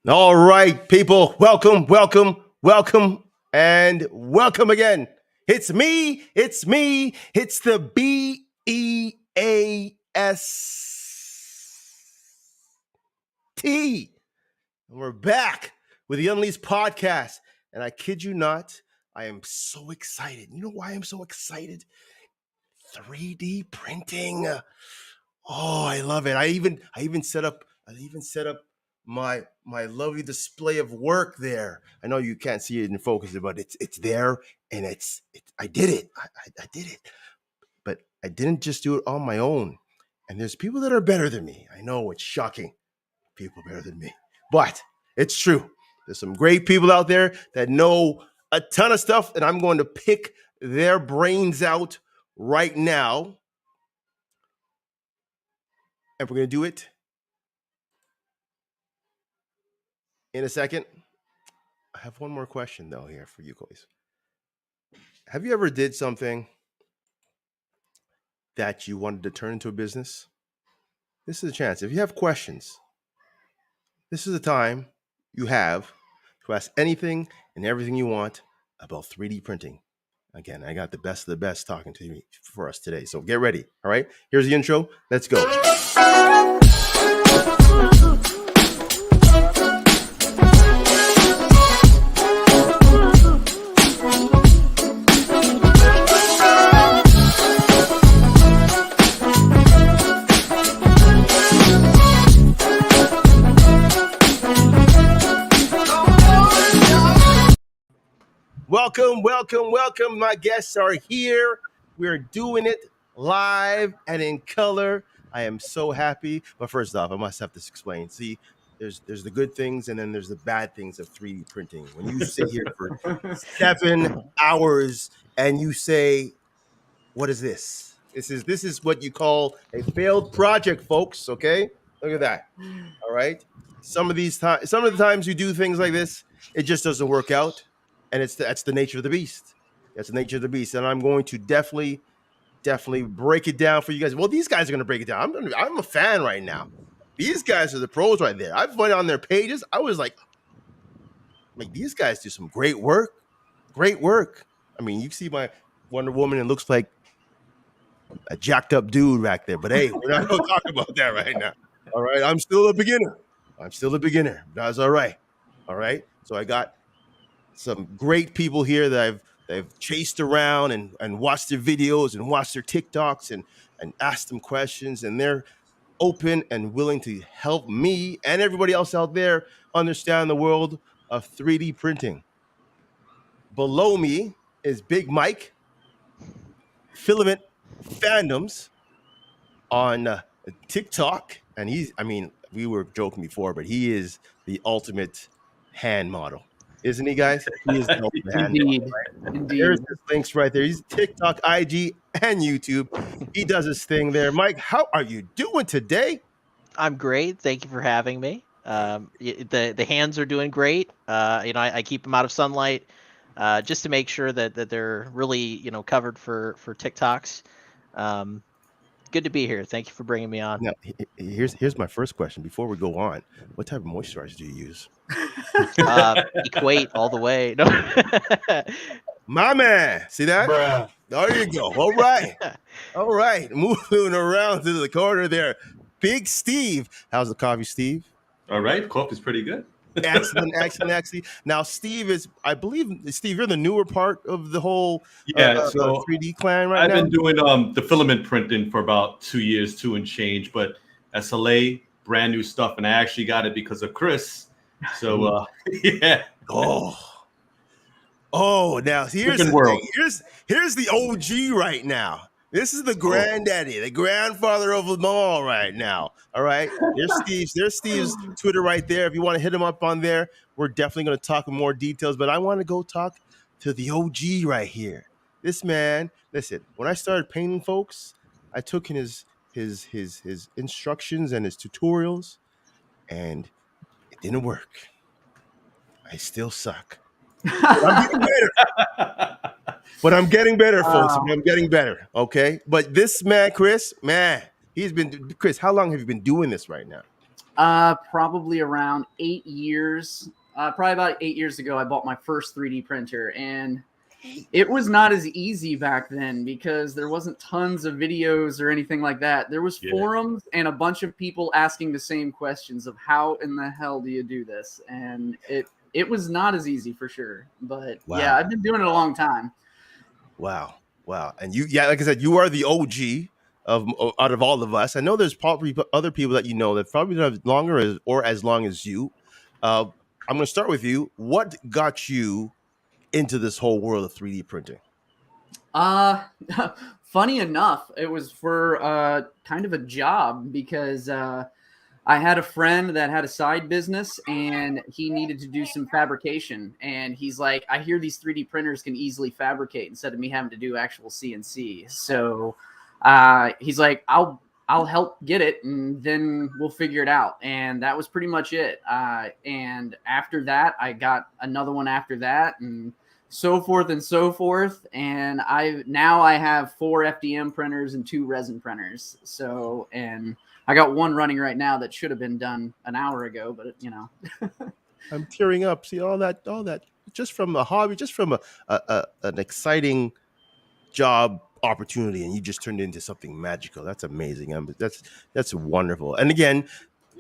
All right, people, and welcome again. It's the BEAST. And we're back with the Unleashed podcast. And I kid you not, I am so excited. You know why I'm so excited? 3D printing. Oh, I love it. I even set up my lovely display of work there. I know you can't see it in focus, but it's there, and I did it. I did it. But I didn't just do it on my own. And there's people that are better than me. I know it's shocking. People better than me. But it's true. There's some great people out there that know a ton of stuff, and I'm going to pick their brains out right now. And we're going to do it in a second. I have one more question though here for you guys. Have you ever did something that you wanted to turn into a business? This is a chance. If you have questions, this is the time you have to ask anything and everything you want about 3D printing. Again, I got the best of the best talking to you for us today. So get ready. All right. Here's the intro. Let's go. Welcome. My guests are here. We're doing it live and in color. I am so happy. But first off, I must have to explain. See, there's the good things and then there's the bad things of 3D printing. When you sit here for 7 hours and you say, what is this? This is what you call a failed project, folks. Okay? Look at that. All right. Some of the times you do things like this, it just doesn't work out. And that's the nature of the beast. That's the nature of the beast. And I'm going to definitely break it down for you guys. Well, these guys are going to break it down. I'm a fan right now. These guys are the pros right there. I've went on their pages. I was like these guys do some great work. Great work. I mean, you see my Wonder Woman, it looks like a jacked up dude back there. But hey, we're not going to talk about that right now. All right. I'm still a beginner. That's all right. All right. So I got some great people here that I've chased around and watched their videos and watched their TikToks and asked them questions, and they're open and willing to help me and everybody else out there understand the world of 3D printing. Below me is Big Mike, Filament Fandoms on TikTok, and we were joking before, but he is the ultimate hand model. Isn't he, guys? He is the Indeed. There's his links right there. He's TikTok, IG, and YouTube. He does his thing there. Mike, how are you doing today? I'm great. Thank you for having me. The hands are doing great. I keep them out of sunlight just to make sure that they're really covered for TikToks. Good to be here. Thank you for bringing me on. Now, here's my first question. Before we go on, what type of moisturizer do you use? Equate all the way. No. My man, see that? Bruh. There you go. All right. Moving around to the corner there. Big Steve. How's the coffee, Steve? All right, coffee's pretty good. Excellent. Now, Steve I believe, you're the newer part of the whole 3D clan right now. I've been doing the filament printing for about 2 years, 2 and change, but SLA, brand new stuff, and I actually got it because of Chris. So yeah. Oh, now here's the thing. Here's the OG right now. This is the granddaddy, the grandfather of them all right now. All right. There's Steve's Twitter right there. If you want to hit him up on there, we're definitely going to talk in more details. But I want to go talk to the OG right here. This man, listen, when I started painting, folks, I took in his instructions and his tutorials, and it didn't work. I still suck. But I'm getting better, folks. I'm getting better. Okay. But this man, Chris, Chris, how long have you been doing this right now? Probably around 8 years. Probably about 8 years ago, I bought my first 3D printer, and it was not as easy back then because there wasn't tons of videos or anything like that. There was forums and a bunch of people asking the same questions of how in the hell do you do this? And it was not as easy for sure. But yeah, I've been doing it a long time. Wow. And you, like I said, you are the OG of out of all of us. I know there's probably other people that you know that probably don't have longer or as long as you. I'm going to start with you. What got you into this whole world of 3D printing? Funny enough, it was for kind of a job because I had a friend that had a side business and he needed to do some fabrication. And he's like, I hear these 3D printers can easily fabricate instead of me having to do actual CNC. So he's like, I'll help get it and then we'll figure it out. And that was pretty much it. And after that, I got another one after that and so forth and so forth. And I have 4 FDM printers and 2 resin printers. So, and I got one running right now that should have been done an hour ago, but you know. I'm tearing up. See all that just from a hobby, just from an exciting job opportunity, and you just turned it into something magical. That's amazing. That's wonderful. And again,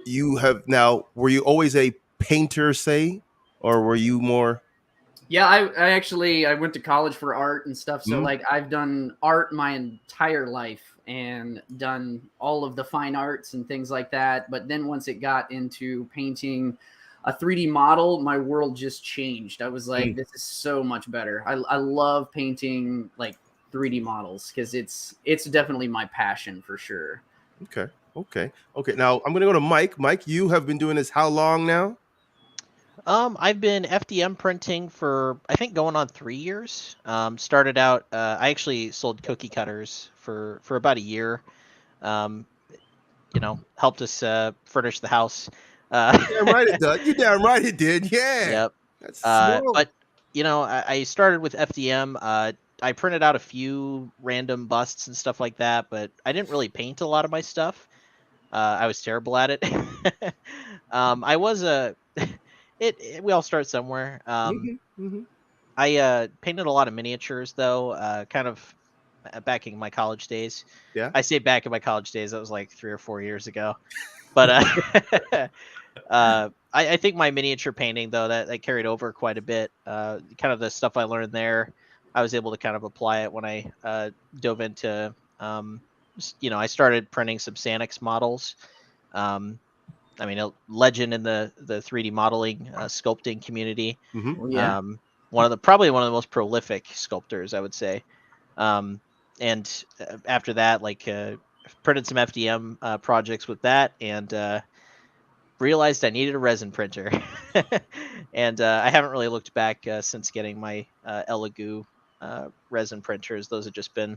you have now. Were you always a painter, say, or were you more? Yeah, I went to college for art and stuff. So like I've done art my entire life and done all of the fine arts and things like that. But then once it got into painting a 3D model, my world just changed. I was like, this is so much better. I love painting like 3D models because it's definitely my passion for sure. Okay. Now I'm gonna go to Mike. Mike, you have been doing this how long now? I've been FDM printing for, I think, going on 3 years. Started out, I actually sold cookie cutters for about a year. Helped us furnish the house. Damn right it does. You damn right it did. Yeah. Yep. That's small. But I started with FDM. I printed out a few random busts and stuff like that, but I didn't really paint a lot of my stuff. I was terrible at it. I was a. We all start somewhere. I painted a lot of miniatures though, kind of back in my college days. Yeah. I say back in my college days, that was like 3 or 4 years ago. But I think my miniature painting though that carried over quite a bit. Kind of the stuff I learned there, I was able to kind of apply it when I dove into. I started printing some Sanix models. I mean, a legend in the 3D modeling sculpting community. Yeah. Probably one of the most prolific sculptors, I would say. And after that, printed some FDM projects with that, and realized I needed a resin printer. And I haven't really looked back since getting my Elegoo resin printers. Those have just been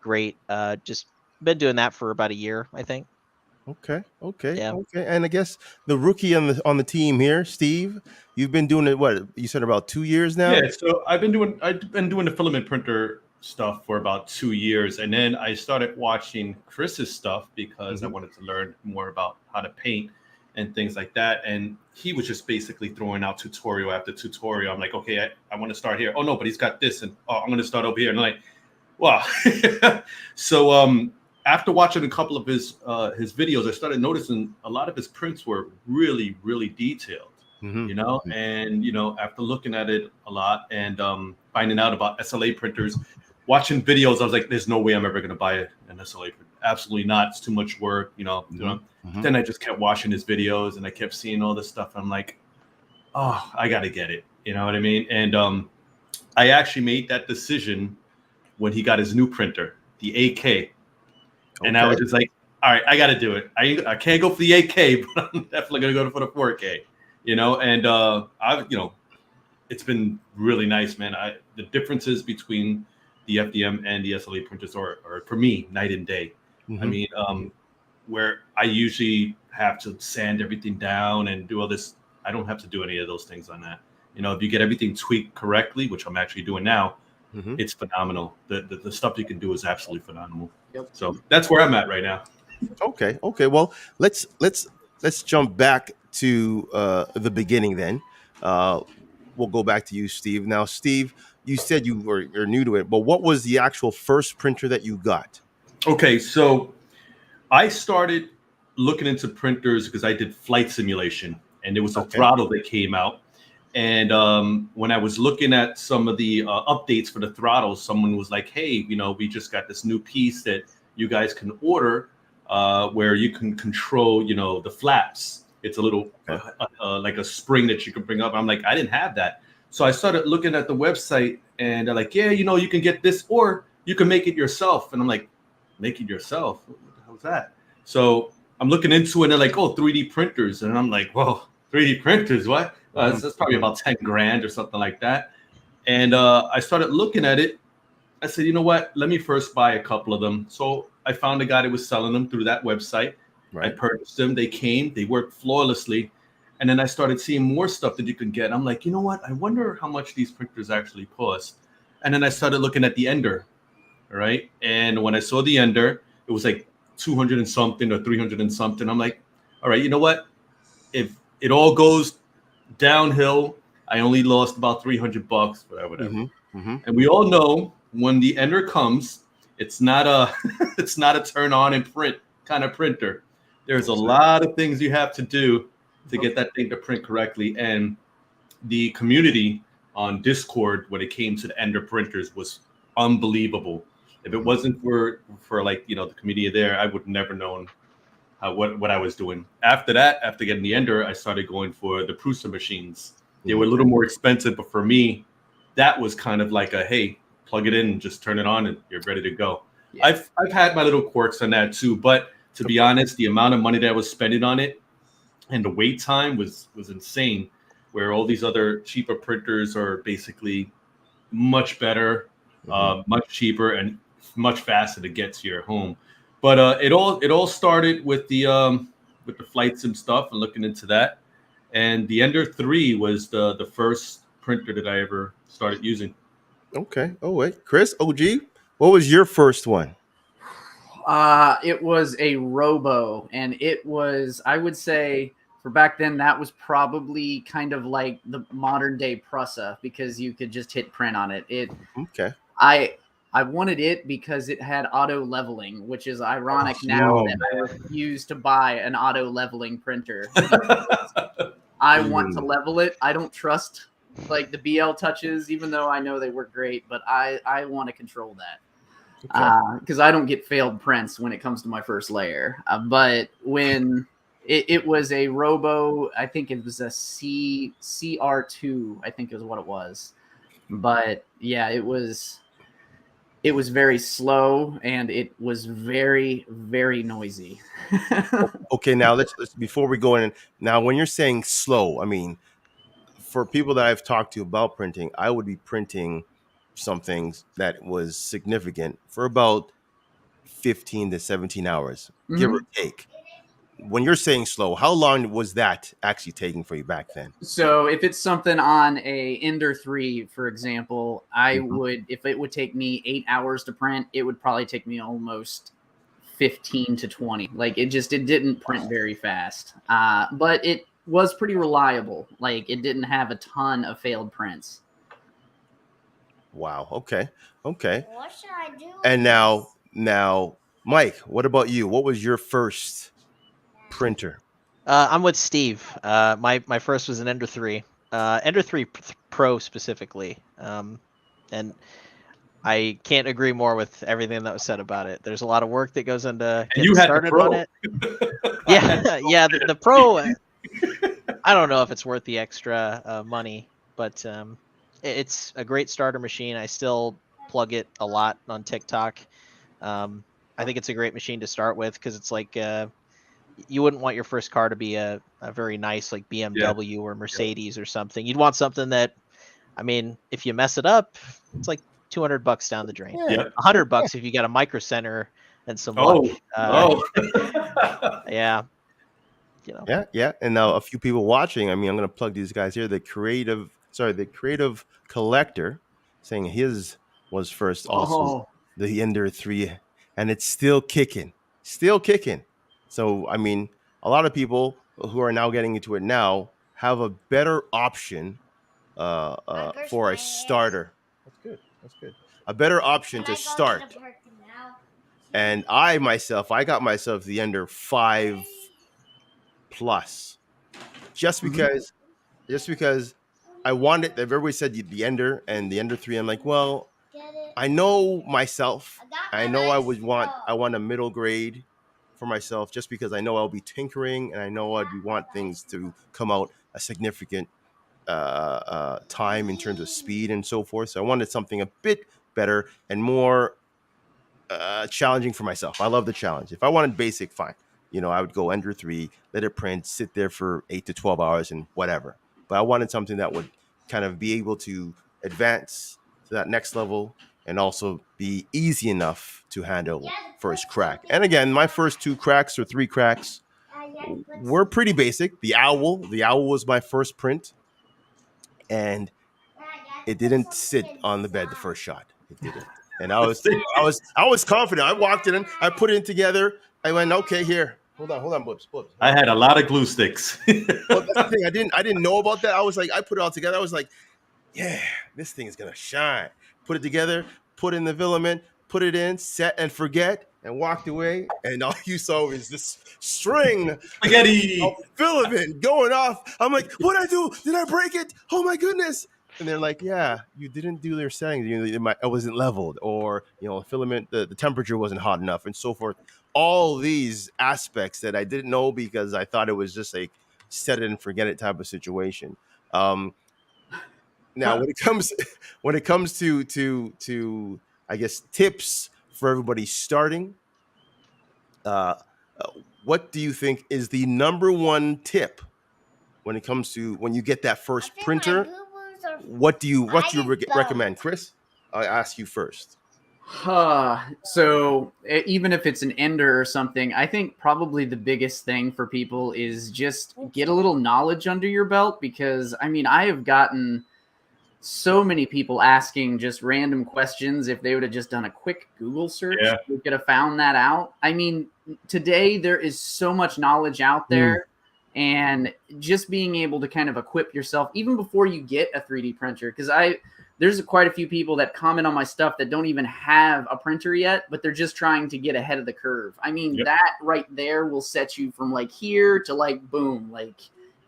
great. Just been doing that for about a year, I think. Okay. Yeah. Okay. And I guess the rookie on the team here, Steve, you've been doing it. What you said, about 2 years now? Yeah. So I've been doing the filament printer stuff for about 2 years, and then I started watching Chris's stuff because I wanted to learn more about how to paint and things like that. And he was just basically throwing out tutorial after tutorial. I'm like, okay, I want to start here. Oh no, but he's got this, and I'm going to start over here. And I'm like, wow. So after watching a couple of his videos, I started noticing a lot of his prints were really, really detailed. And after looking at it a lot and finding out about SLA printers, watching videos, I was like, there's no way I'm ever going to buy an SLA printer. Absolutely not. It's too much work, Then I just kept watching his videos and I kept seeing all this stuff. I'm like, oh, I got to get it. You know what I mean? And I actually made that decision when he got his new printer, the AK. And I was just like, all right, I got to do it. I can't go for the AK, but I'm definitely going to go for the 4K, and it's been really nice, man. The differences between the FDM and the SLA printers are for me, night and day. I mean, where I usually have to sand everything down and do all this, I don't have to do any of those things on that. If you get everything tweaked correctly, which I'm actually doing now, it's phenomenal. The stuff you can do is absolutely phenomenal. Yep. So that's where I'm at right now. Okay. Well, let's let's jump back to the beginning then. Uh, we'll go back to you, Steve. Now, Steve, you said you're new to it, but what was the actual first printer that you got? Okay, so I started looking into printers because I did flight simulation, and there was a Okay. throttle that came out. And when I was looking at some of the updates for the throttle, someone was like, "Hey, we just got this new piece that you guys can order, where you can control, the flaps. It's a little Okay. like a spring that you can bring up." I'm like, I didn't have that, so I started looking at the website, and they're like, "Yeah, you can get this, or you can make it yourself." And I'm like, "Make it yourself? What the hell is that?" So I'm looking into it, and they're like, "Oh, 3D printers," and I'm like, "Whoa, 3D printers? What?" That's probably about 10 grand or something like that. And I started looking at it. I said, you know what? Let me first buy a couple of them. So I found a guy that was selling them through that website. I Right. purchased them. They came, they worked flawlessly. And then I started seeing more stuff that you can get. I'm like, you know what? I wonder how much these printers actually cost. And then I started looking at the Ender, right? And when I saw the Ender, it was like 200 and something or 300 and something. I'm like, all right, you know what? If it all goes downhill, I only lost about $300, whatever. Mm-hmm. Mm-hmm. And we all know when the Ender comes, it's not a it's not a turn on and print kind of printer. There's a lot of things you have to do to get that thing to print correctly. And the community on Discord when it came to the Ender printers was unbelievable. If it wasn't for like the community there, I would never known what I was doing. After that, after getting the Ender, I started going for the Prusa machines. They were a little more expensive, but for me, that was kind of like a, hey, plug it in, just turn it on, and you're ready to go. Yeah. I've had my little quirks on that too, but to be honest, the amount of money that I was spending on it and the wait time was insane. Where all these other cheaper printers are basically much better, much cheaper, and much faster to get to your home. But it all started with the flight sim stuff and looking into that. And the Ender 3 was the first printer that I ever started using. Okay. Oh wait, Chris, OG, what was your first one? It was a Robo, and it was, I would say, for back then, that was probably kind of like the modern day Prusa because you could just hit print on it. Okay. I wanted it because it had auto leveling, which is ironic now that I refuse to buy an auto leveling printer. I want to level it. I don't trust like the BL touches, even though I know they work great, but I want to control that. Because I don't get failed prints when it comes to my first layer. But when it was a Robo, I think it was a CR2, I think is what it was. But yeah, it was very slow and it was very, very noisy. Okay, now let's before we go in. Now, when you're saying slow, I mean, for people that I've talked to about printing, I would be printing something that was significant for about 15 to 17 hours, give or take. When you're saying slow, how long was that actually taking for you back then? So if it's something on a Ender 3, for example, I would, if it would take me 8 hours to print, it would probably take me almost 15 to 20. Like it didn't print very fast. But it was pretty reliable. Like it didn't have a ton of failed prints. Wow. Okay. Okay. What should I do? And now, Mike, what about you? What was your first printer? I'm with Steve. My first was an Ender 3, Ender 3 Pro specifically, and I can't agree more with everything that was said about it. There's a lot of work that goes into getting started on it. Yeah, yeah. The Pro, I don't know if it's worth the extra money, but it's a great starter machine. I still plug it a lot on TikTok. I think it's a great machine to start with because it's like you wouldn't want your first car to be a very nice like BMW or Mercedes or something. You'd want something that, I mean, if you mess it up, it's like $200 down the drain. Yeah. $100 if you got a micro center and some Oh, luck. Yeah. You know. Yeah. And now a few people watching. I mean, I'm going to plug these guys here. The creative collector, saying his was first also the Ender 3, and it's still kicking. So I mean, a lot of people who are now getting into it now have a better option for a starter. That's good. That's good. A better option to start. And I got myself the under 5 plus, just Mhm. because I wanted. Everybody said the ender and the under 3. I'm like, well, I know myself. I know I want a middle grade for myself, just because I know I'll be tinkering and I know I'd want things to come out a significant time in terms of speed and so forth. So I wanted something a bit better and more challenging for myself. I love the challenge. If I wanted basic, fine. I would go under 3, let it print, sit there for 8 to 12 hours and whatever. But I wanted something that would kind of be able to advance to that next level and also be easy enough to handle first crack. And again, my first 2 cracks or 3 cracks were pretty basic. The owl was my first print, and it didn't sit on the bed the first shot. It didn't. And I was confident. I walked in, I put it together. I went, okay, here. Hold on, Boops. I had a lot of glue sticks. Well, that's the thing. I didn't know about that. I was like, I put it all together. I was like, yeah, this thing is gonna shine. Put it together, put in the filament, put it in, set and forget, and walked away. And all you saw was this string Spaghetti. of filament going off. I'm like, what'd I do? Did I break it? Oh my goodness. And they're like, yeah, you didn't do their settings. It wasn't leveled, or filament, the temperature wasn't hot enough, and so forth. All these aspects that I didn't know because I thought it was just a set it and forget it type of situation. Now, when it comes to I guess tips for everybody starting, uh, what do you think is the number one tip when it comes to when you get that first printer? What do you recommend, Chris? I ask you first. So even if it's an ender or something, I think probably the biggest thing for people is just get a little knowledge under your belt, because I mean, I have gotten so many people asking just random questions. If they would have just done a quick Google search, we could have found that out. I mean, today there is so much knowledge out there, and just being able to kind of equip yourself even before you get a 3D printer. Because there's quite a few people that comment on my stuff that don't even have a printer yet, but they're just trying to get ahead of the curve. I mean, that right there will set you from like here to like boom, like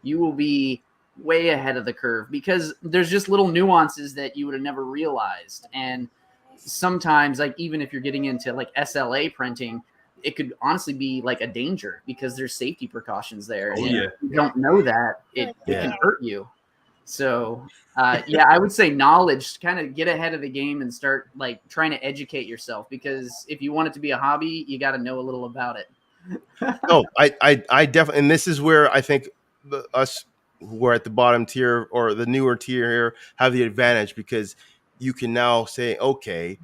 you will be way ahead of the curve, because there's just little nuances that you would have never realized. And sometimes, like, even if you're getting into like SLA printing, it could honestly be like a danger because there's safety precautions there. Oh, and yeah. if you don't know that, it can hurt you. So I would say knowledge, kind of get ahead of the game and start like trying to educate yourself, because if you want it to be a hobby, you got to know a little about it. No, I definitely, and this is where I think us who are at the bottom tier or the newer tier here have the advantage, because you can now say, okay,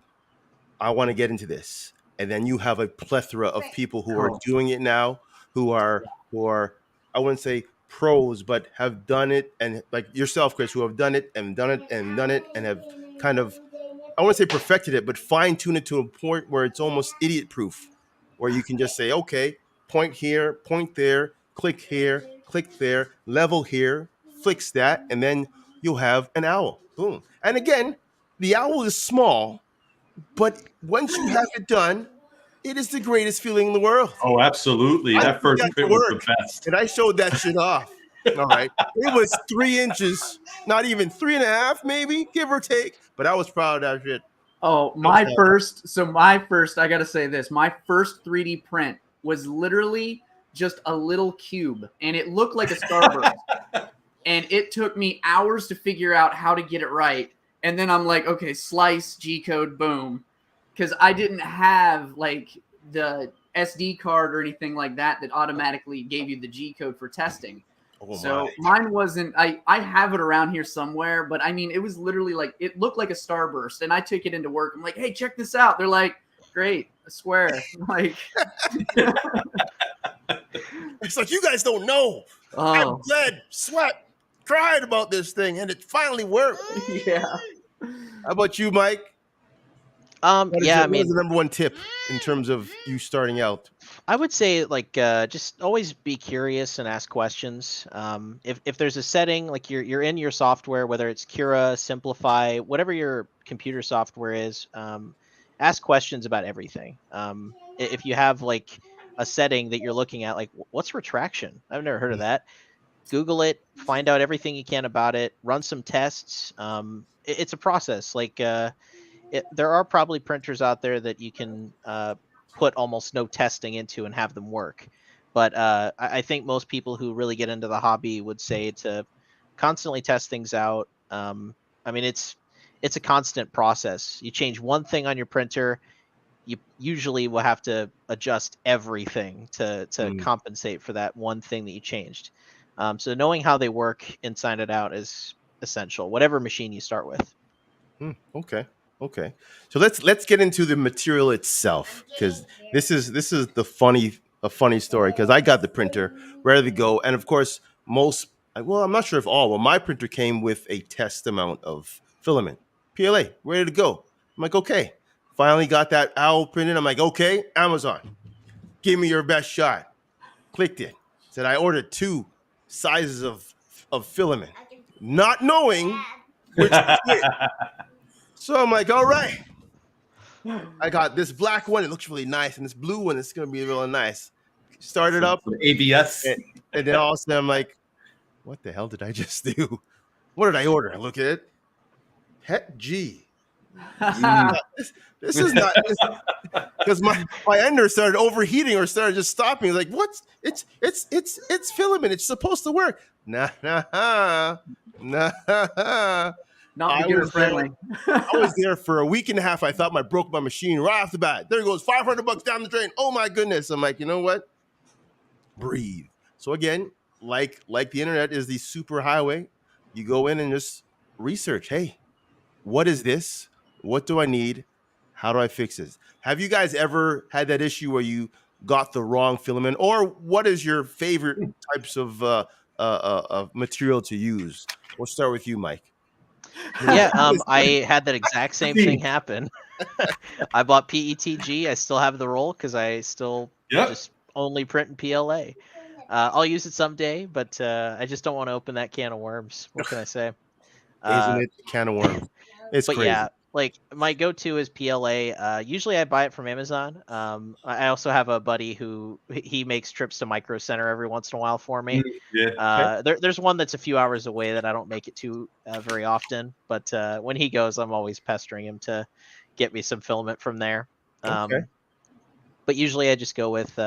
I want to get into this. And then you have a plethora of people who are doing it now, who are, I wouldn't say pros, but have done it. And like yourself, Chris, who have done it and done it and done it and have kind of, I wouldn't say perfected it, but fine-tuned it to a point where it's almost idiot proof, where you can just say, okay, point here, point there, click here, click there, level here, fix that, and then you'll have an owl. Boom. And again, the owl is small, but once you have it done, it is the greatest feeling in the world. Oh, absolutely. That first print was the best. And I showed that shit off. All right. It was 3 inches, not even 3.5, maybe, give or take. But I was proud of that shit. Oh, my first, I got to say this. My first 3D print was literally just a little cube, and it looked like a starburst. And it took me hours to figure out how to get it right. And then I'm like, okay, slice, G-code, boom. Because I didn't have like the SD card or anything like that automatically gave you the G-code for testing. Oh, so mine wasn't, I have it around here somewhere, but I mean, it was literally like, it looked like a starburst. And I took it into work. I'm like, hey, check this out. They're like, great, I swear. Like, it's like, you guys don't know. I bled, sweat, cried about this thing, and it finally worked. Yeah. How about you, Mike? Yeah, I What is mean, the number one tip in terms of you starting out? I would say like just always be curious and ask questions. If there's a setting like you're in your software, whether it's Cura, Simplify, whatever your computer software is, ask questions about everything. If you have like a setting that you're looking at, like what's retraction? I've never heard of that. Google it, find out everything you can about it, run some tests. It's a process. Like there are probably printers out there that you can put almost no testing into and have them work. But I think most people who really get into the hobby would say to constantly test things out. I mean, it's a constant process. You change one thing on your printer, you usually will have to adjust everything to Mm, compensate for that one thing that you changed. So knowing how they work inside and out is essential, whatever machine you start with. okay. Okay. So let's get into the material itself, because this is a funny story, because I got the printer ready to go, and of course most, well, I'm not sure if all, but my printer came with a test amount of filament, PLA, ready to go. I'm like, okay. Finally got that owl printed. I'm like, okay, Amazon, give me your best shot. Clicked it. Said I ordered two sizes of filament, not knowing which was which. So I'm like, all right, I got this black one. It looks really nice, and this blue one is gonna be really nice. Started up, Some ABS. and, and then all of a sudden I'm like, what the hell did I just do? What did I order? I look at it. Het G. Mm. This is not this, because my ender started overheating or started just stopping. Like, what's it's filament. It's supposed to work. Nah, nah, nah. Not I beginner was there. friendly. I was there for a week and a half. I thought I broke my machine right off the bat. There goes $500 down the drain. Oh my goodness! I'm like, you know what? Breathe. So again, like the internet is the super highway. You go in and just research. Hey, what is this? What do I need? How do I fix this? Have you guys ever had that issue where you got the wrong filament, or what is your favorite types of material to use? We'll start with you, Mike. Yeah, I had that exact same thing happen. I bought PETG. I still have the roll because I still Yep. just only print in PLA. I'll use it someday, but I just don't want to open that can of worms. What can I say? Isn't Uh, it a can of worms? It's but crazy. yeah, like my go-to is PLA. Usually I buy it from Amazon. I also have a buddy who he makes trips to Micro Center every once in a while for me. Yeah. Okay. There's one that's a few hours away that I don't make it to very often, but when he goes, I'm always pestering him to get me some filament from there. Okay. But usually I just go with.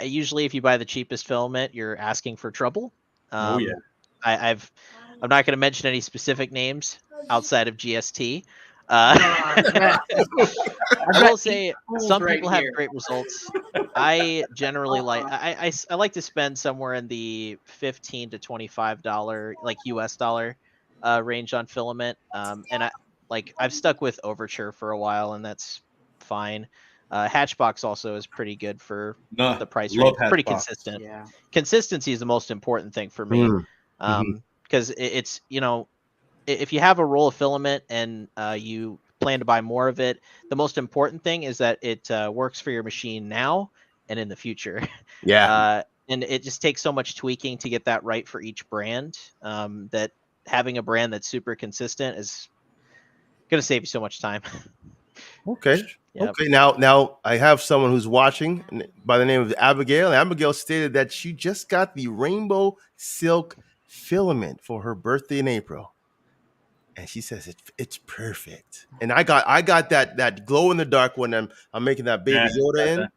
Usually, if you buy the cheapest filament, you're asking for trouble. Oh yeah. I've I'm not going to mention any specific names outside of GST. Uh, I will say some right people have here. great results. I generally like I like to spend somewhere in the $15 to $25 like US dollar range on filament. And I've stuck with Overture for a while, and that's fine. Hatchbox also is pretty good for No, the price love range. Pretty Hatchbox. consistent. Yeah. Consistency is the most important thing for me. Mm, mhm. Because it's if you have a roll of filament and you plan to buy more of it, the most important thing is that it works for your machine now and in the future. Yeah. And it just takes so much tweaking to get that right for each brand, that having a brand that's super consistent is going to save you so much time. Okay. Yep. Okay. Now I have someone who's watching by the name of Abigail. Abigail stated that she just got the rainbow silk filament for her birthday in April, and she says it's perfect. And I got that glow in the dark when I'm making that baby Yoda in.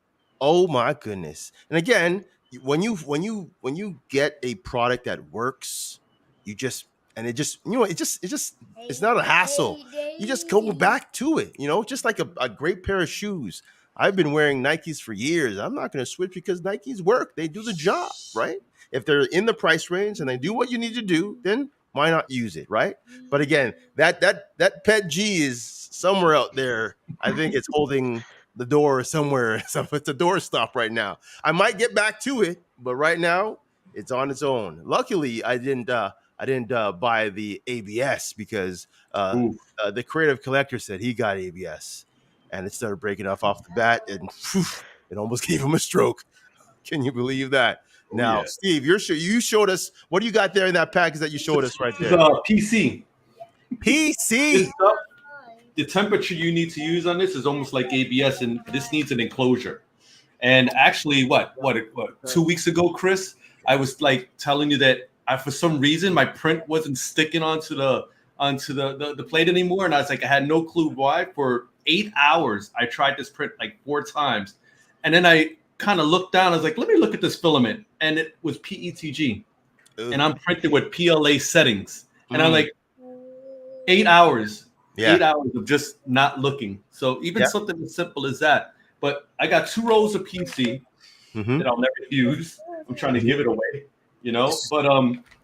Oh my goodness! And again, when you get a product that works, you just and it just it's not a hassle. You just go back to it. Just like a great pair of shoes. I've been wearing Nikes for years. I'm not going to switch because Nikes work. They do the job, right? If they're in the price range and they do what you need to do, then why not use it, right? But again, that Pet G is somewhere out there. I think it's holding the door somewhere. So it's a door stop right now. I might get back to it, but right now it's on its own. Luckily, I I didn't buy the ABS because Ooh, the creative collector said he got ABS, and it started breaking off the bat, and phew, it almost gave him a stroke. Can you believe that? oh Now, yeah. Steve, you showed us what do you got there in that package that you showed us right This is there? PC. PC. This stuff, the temperature you need to use on this is almost like ABS, and this needs an enclosure. And actually, what 2 weeks ago, Chris, I was like telling you that for some reason my print wasn't sticking onto the plate anymore, and I was like, I had no clue why. For 8 hours, I tried this print like 4 times, and then I kind of looked down. I was like, let me look at this filament, and it was PETG, Ooh. and I'm printing with PLA settings, and I'm Mm. like, 8 hours. Yeah. 8 hours of just not looking. So even Yeah. something as simple as that. But I got 2 rows of PC Mm-hmm. that I'll never use. I'm trying to give it away, But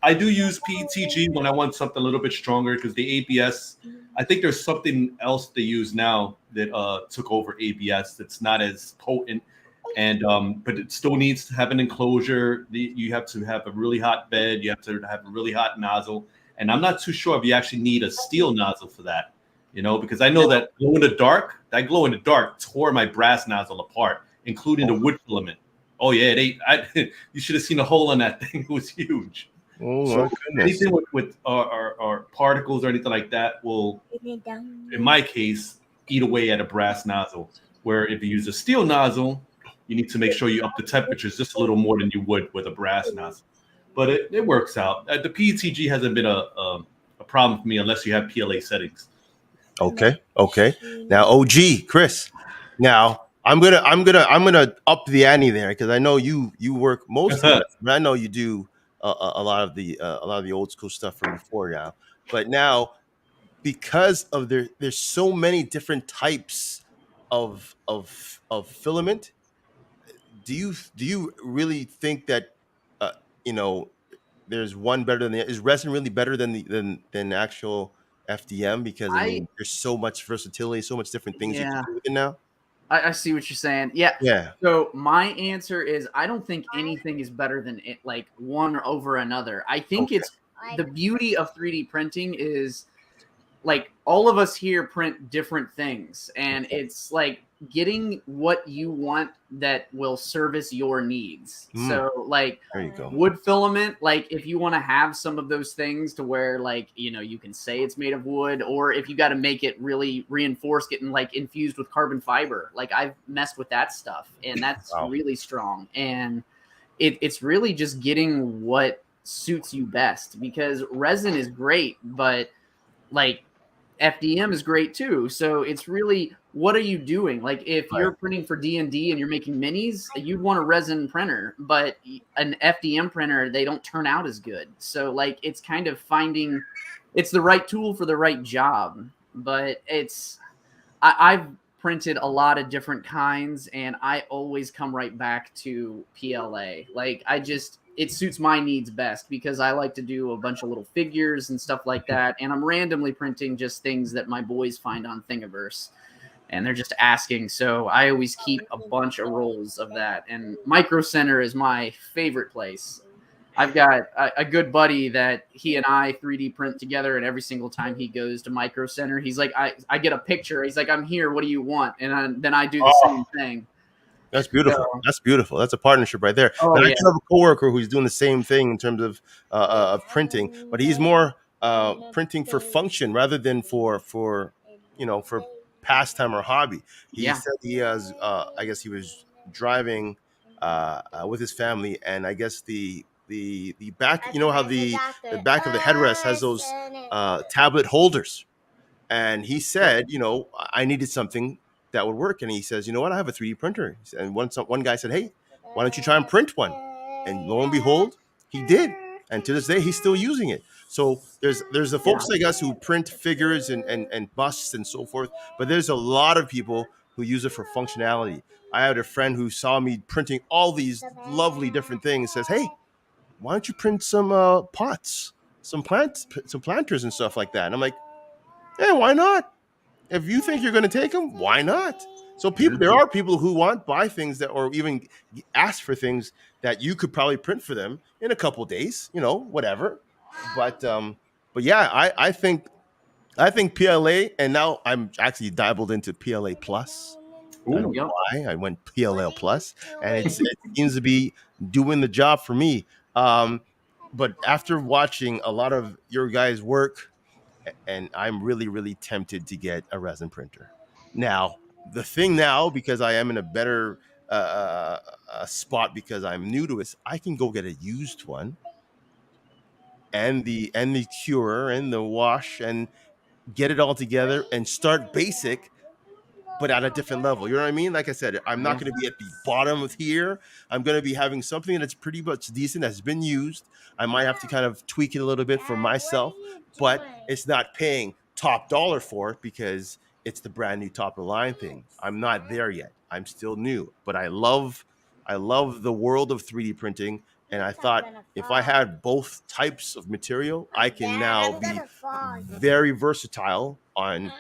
I do use PETG when I want something a little bit stronger because the ABS. I think there's something else they use now that took over ABS that's not as potent, and but it still needs to have an enclosure. You have to have a really hot bed. You have to have a really hot nozzle, and I'm not too sure if you actually need a steel nozzle for that. Because I know that glow in the dark tore my brass nozzle apart, including the wood filament. Oh yeah, you should have seen a hole in that thing. It was huge. Oh my So goodness. anything with or particles or anything like that will, in my case, eat away at a brass nozzle. Where if you use a steel nozzle, you need to make sure you up the temperatures just a little more than you would with a brass nozzle. But it works out. The PETG hasn't been a problem for me unless you have PLA settings. Okay. Now, OG Chris. Now, I'm gonna up the ante there because I know you work mostly, but I know you do a lot of the old school stuff from before now. But now, because of there's so many different types of filament. Do you really think that uh, you know there's one better than the is resin really better than than actual FDM because I I mean there's so much versatility, so much different things you can yeah, do with it now. I see what you're saying. Yeah. Yeah. So my answer is I don't think anything is better than it, like one over another. I think Okay. it's the beauty of 3D printing is like all of us here print different things, and Okay. it's like getting what you want that will service your needs. Mm, So like there you go. wood filament, like if you want to have some of those things to where like you can say it's made of wood, or if you got to make it really reinforced, getting like infused with carbon fiber, like I've messed with that stuff, and that's Wow. really strong. And it's really just getting what suits you best, because resin is great, but like FDM is great too. So it's really, what are you doing? Like if you're printing for D&D and you're making minis, you'd want a resin printer, but an FDM printer, they don't turn out as good. So like it's kind of finding, it's the right tool for the right job. But I've printed a lot of different kinds, and I always come right back to PLA. Like it suits my needs best because I like to do a bunch of little figures and stuff like that. And I'm randomly printing just things that my boys find on Thingiverse, and they're just asking. So I always keep a bunch of rolls of that. And Micro Center is my favorite place. I've got a good buddy that he and I 3D print together, and every single time he goes to Micro Center, he's like, I get a picture. He's like, I'm here. What do you want? And then I do the same thing. That's beautiful. So, That's beautiful. That's a partnership right there. oh And I yeah, do have a coworker who's doing the same thing in terms of printing, but he's more printing for function rather than for pastime or hobby. He yeah, said he has. I guess he was driving with his family, and I guess the back. You know how the back of the headrest has those tablet holders, and he said, I needed something that would work. And he says, you know what? I have a 3D printer. And one guy said, hey, why don't you try and print one? And lo and behold, he did. And to this day, he's still using it. So there's the folks like us who print figures and busts and so forth. But there's a lot of people who use it for functionality. I had a friend who saw me printing all these lovely different things. Says, hey, why don't you print some pots, some planters and stuff like that? And I'm like, yeah, why not? If you think you're going to take them, why not? So there are people who buy things that, or even ask for things that you could probably print for them in a couple days, whatever. but yeah, I think PLA, and now I'm actually dabbled into PLA plus. I don't Ooh. know Yep. why I went PLL plus, and it seems to be doing the job for me. But after watching a lot of your guys' work, and I'm really really tempted to get a resin printer. Now the thing now, because I am in a better spot because I'm new to it, I can go get a used one and the cure and the wash and get it all together and start basic but at a different level. You know what I mean? Like I said, I'm not Yeah. going to be at the bottom of here. I'm going to be having something that's pretty much decent, that's been used. I might have to kind of tweak it a little bit for myself, but it's not paying top dollar for it because it's the brand new top of the line thing. I'm not there yet. I'm still new, but I love the world of 3D printing. And I thought if I had both types of material, I can now be very versatile on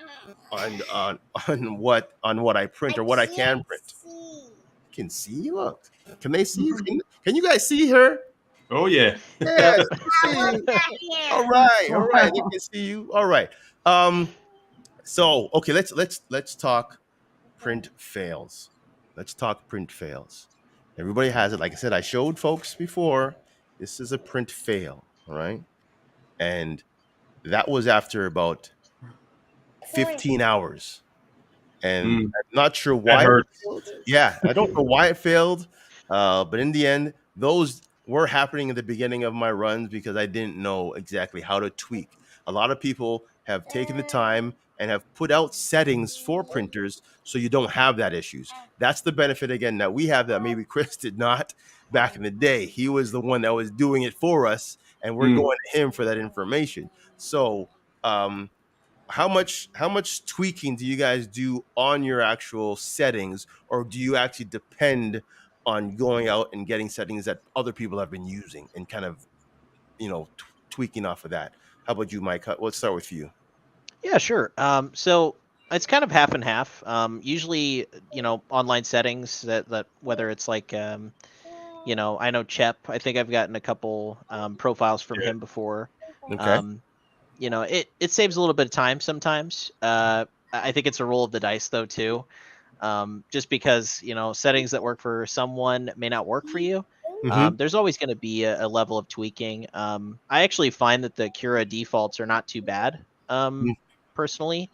on what I print or what I can print. Can see? Look. Can they see? Can you guys see her? Oh yeah. Yes. Yep. See. All right. All right. They can see you. All right. Um. So okay, let's talk print fails. Let's talk print fails. Everybody has it. Like I said, I showed folks before. This is a print fail. All right. And that was after about 15 hours. And Mm, I'm not sure that why it hurts. failed. Yeah, I don't know why it failed. But in the end, those were happening at the beginning of my runs because I didn't know exactly how to tweak. A lot of people have taken the time and have put out settings for printers so you don't have that issues. That's the benefit again that we have that maybe Chris did not back in the day. He was the one that was doing it for us, and we're Mm. going to him for that information. So um how much tweaking do you guys do on your actual settings, or do you actually depend on going out and getting settings that other people have been using and kind of tweaking off of that? How about you, Mike? Let's start with you. Yeah, sure. So it's kind of half and half. Usually, online settings that whether it's like, I know Chep. I think I've gotten a couple profiles from Yeah. him before. Okay. Um, it saves a little bit of time sometimes. I think it's a roll of the dice though too. Just because settings that work for someone may not work for you. Mm-hmm. There's always going to be a level of tweaking. I actually find that the Cura defaults are not too bad. Personally,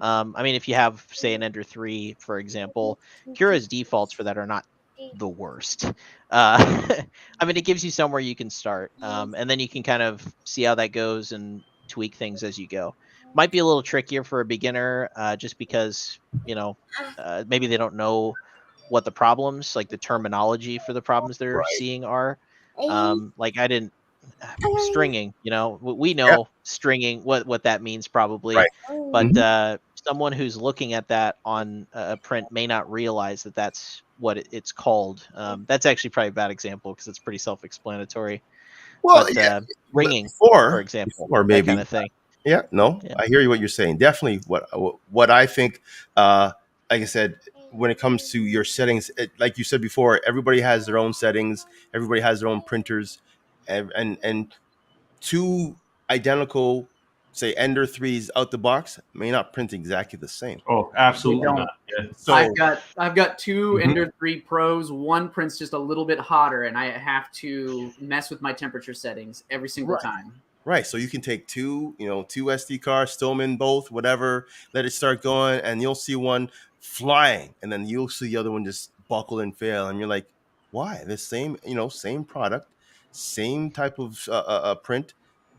I mean, if you have say an Ender 3, for example, Cura's defaults for that are not the worst. I mean, it gives you somewhere you can start, and then you can kind of see how that goes and tweak things as you go. Might be a little trickier for a beginner, just because maybe they don't know what the problems, like the terminology for the problems they're Right. seeing are. Like I didn't stringing, we Yeah. know stringing what that means probably, Right. but Hmm. someone who's looking at that on a print may not realize that that's what it's called. That's actually probably a bad example because it's pretty self-explanatory. Well, But yeah. But ringing, for example, before that kind maybe. of thing. Yeah, no, Yeah. I hear you what you're saying. Definitely what I think like I said, when it comes to your settings, like you said before, everybody has their own settings, everybody has their own printers, and two identical, say Ender 3s out the box may not print exactly the same. Oh, They absolutely don't. not. Yeah. So I've got two Mhm. Ender 3 Pros. One prints just a little bit hotter, and I have to mess with my temperature settings every single right. time. Right. So you can take two SD cards, stow them in both, whatever, let it start going, and you'll see one flying, and then you'll see the other one just buckle and fail. And you're like, why? The same product, same type of print.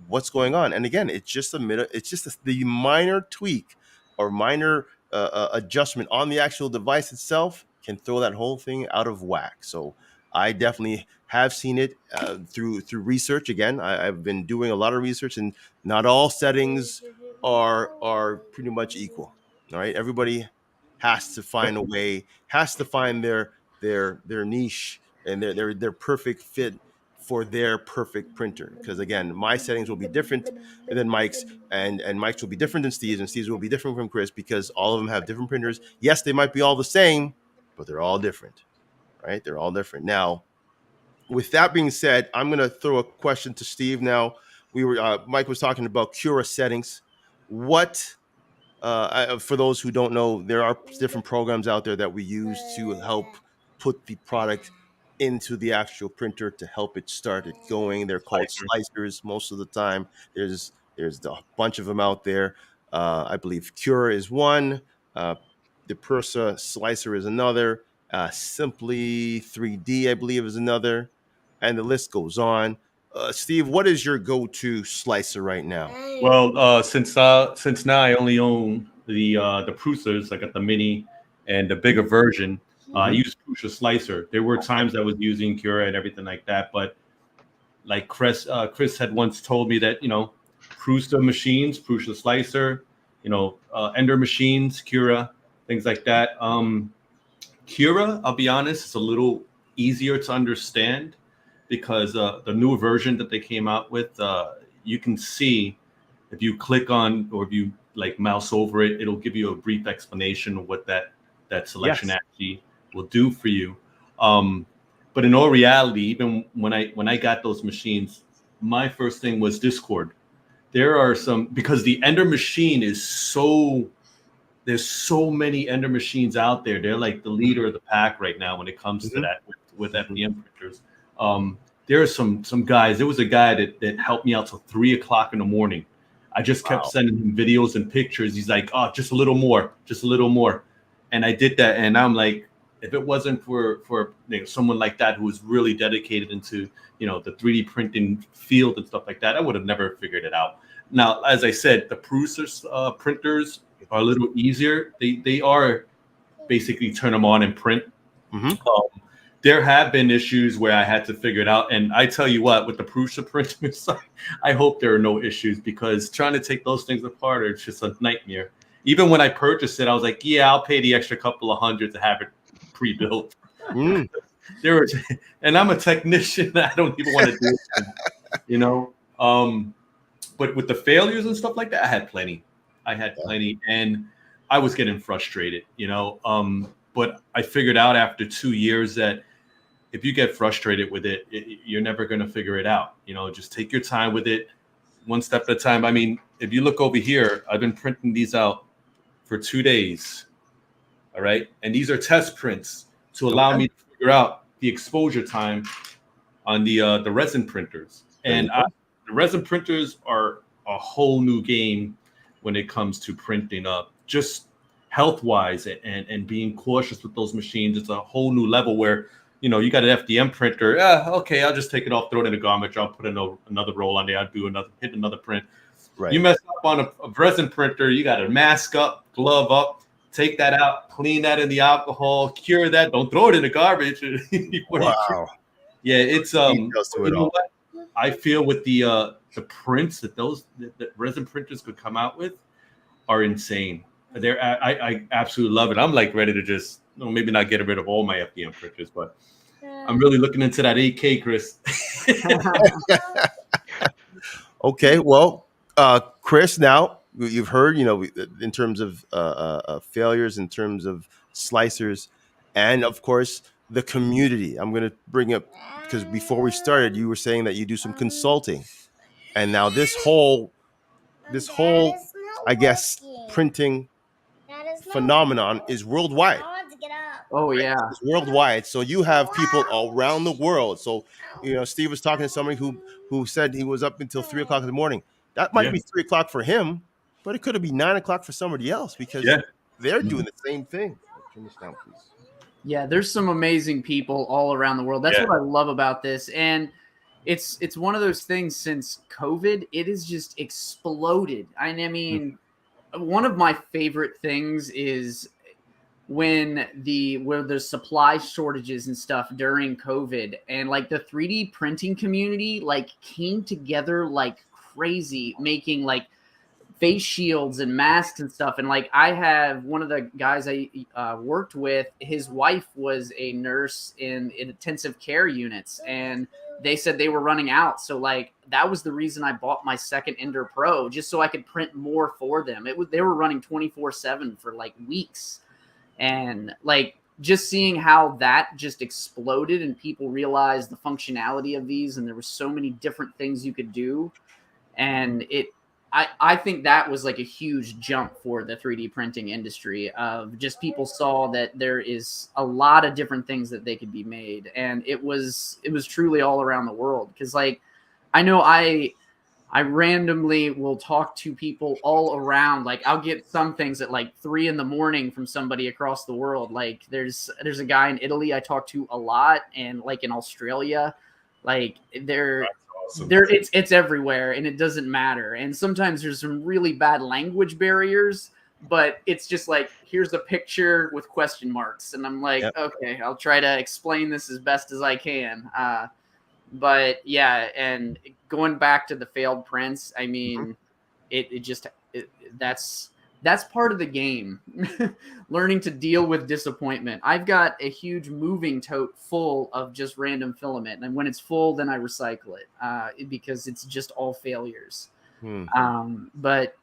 What's going on? And again, the minor tweak or minor adjustment on the actual device itself can throw that whole thing out of whack. So I definitely have seen it through research. Again, I've been doing a lot of research, and not all settings are pretty much equal. All right, everybody has to find a way, has to find their niche and their perfect fit for their perfect printer. Because again, my settings will be different than Mike's, and Mike's will be different than Steve's, and Steve's will be different from Chris because all of them have different printers. Yes, they might be all the same, but they're all different. Right? They're all different. Now, with that being said, I'm going to throw a question to Steve now. we were Mike was talking about Cura settings. What for those who don't know, there are different programs out there that we use to help put the product into the actual printer to help it start it going. They're called Slicer. slicers most of the time. There's a bunch of them out there. I believe Cura is one. The Persa slicer is another. Simply 3D, I believe, is another, and the list goes on. Steve, what is your go-to slicer right now? Well, since now I only own the Prusas, I got the mini and the bigger version. I use Prusa Slicer. There were times I was using Cura and everything like that, but like Chris had once told me that Prusa machines, Prusa Slicer, Ender machines, Cura, things like that. Cura, I'll be honest, is a little easier to understand because the newer version that they came out with, you can see if you click on or if you like mouse over it, it'll give you a brief explanation of what that selection actually will do for you. But in all reality, even when I got those machines, my first thing was Discord. There are some, because the Ender machine is there's so many Ender machines out there. They're like the leader of the pack right now when it comes to that with FDM printers. There are some guys. There was a guy that helped me out till 3 o'clock in the morning. I just kept sending him videos and pictures. He's like, oh, just a little more. And I did that. And I'm like, if it wasn't for someone like that who was really dedicated into, the 3D printing field and stuff like that, I would have never figured it out. Now, as I said, the Prusa printers are a little easier. They are basically turn them on and print. There have been issues where I had to figure it out. And I tell you what, with the Prusa printers, I hope there are no issues because trying to take those things apart is just a nightmare. Even when I purchased it, I was like, yeah, I'll pay the extra couple of $100 to have it pre-built. And I'm a technician. I don't even want to do it, but with the failures and stuff like that, I had plenty, and I was getting frustrated, but I figured out after 2 years that if you get frustrated with it, you're never going to figure it out. Just take your time with it, one step at a time. I mean, if you look over here, I've been printing these out for 2 days. All right. And these are test prints to allow me to figure out the exposure time on the resin printers. And the resin printers are a whole new game when it comes to printing up, just health-wise and being cautious with those machines. It's a whole new level where, you got an FDM printer. Okay, I'll just take it off, throw it in a garbage. I'll put another roll on there. I'll hit another print. Right. You mess up on a resin printer, you got to mask up, glove up, take that out, clean that in the alcohol, cure that. Don't throw it in the garbage. Wow. Yeah, it's I feel with the prints that that resin printers could come out with are insane. I absolutely love it. I'm like ready to just maybe not get rid of all my FDM printers, but I'm really looking into that 8K, Chris. Okay, well, Chris, now you've heard, in terms of failures, in terms of slicers, and of course the community. I'm going to bring up because before we started, you were saying that you do some consulting, and now this whole, I guess, printing phenomenon is worldwide. Oh yeah, it's worldwide. So you have people around the world. So Steve was talking to somebody who said he was up until 3 o'clock in the morning. That might be 3 o'clock for him, but it could be 9 o'clock for somebody else because they're doing the same thing. Turn this down, please. Yeah, there's some amazing people all around the world. That's what I love about this, and it's one of those things. Since COVID, it has just exploded. I mean, one of my favorite things is where there's supply shortages and stuff during COVID, and like the 3D printing community like came together like crazy, making like face shields and masks and stuff. And like I have one of the guys I worked with, his wife was a nurse in intensive care units, and they said they were running out. So like that was the reason I bought my second Ender Pro, just so I could print more for them. They were running 24/7 for like weeks. And like just seeing how that just exploded and people realized the functionality of these, and there were so many different things you could do. And I think that was like a huge jump for the 3D printing industry of just people saw that there is a lot of different things that they could be made. And it was truly all around the world. Because like, I know I randomly will talk to people all around. Like I'll get some things at like 3 a.m. from somebody across the world. Like there's a guy in Italy I talk to a lot, and like in Australia, like they're Awesome. it's everywhere, and it doesn't matter. And sometimes there's some really bad language barriers, but it's just like, here's a picture with question marks, and I'm like, Yep. okay, I'll try to explain this as best as I can. But yeah, and going back to the failed prints, I mean, that's part of the game. Learning to deal with disappointment. I've got a huge moving tote full of just random filament, and when it's full, then I recycle it because it's just all failures. But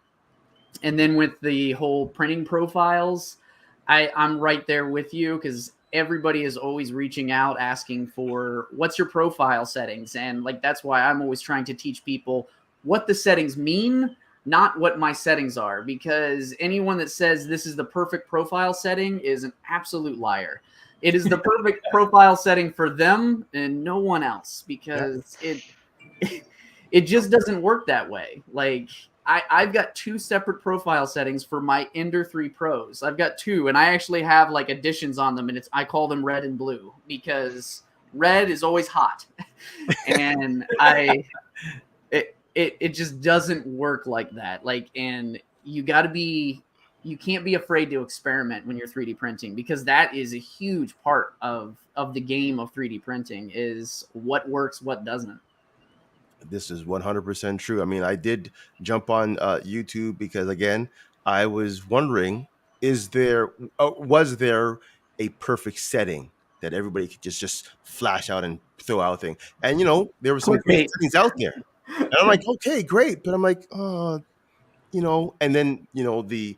and then with the whole printing profiles, I'm right there with you, because everybody is always reaching out asking for what's your profile settings, and like that's why I'm always trying to teach people what the settings mean, not what my settings are, because anyone that says this is the perfect profile setting is an absolute liar. It is the perfect profile setting for them and no one else, because it just doesn't work that way. Like I've got 2 separate profile settings for my Ender 3 Pros. I've got 2, and I actually have like additions on them, and I call them red and blue, because red is always hot, and it just doesn't work like that. Like, and you can't be afraid to experiment when you're 3D printing, because that is a huge part of the game of 3D printing, is what works, what doesn't. This is 100% true. I mean, I did jump on YouTube because, again, I was wondering, was there a perfect setting that everybody could just flash out and throw out thing? And there were some great Clickbait. settings out there, and I'm like, okay, great, but I'm like, and then the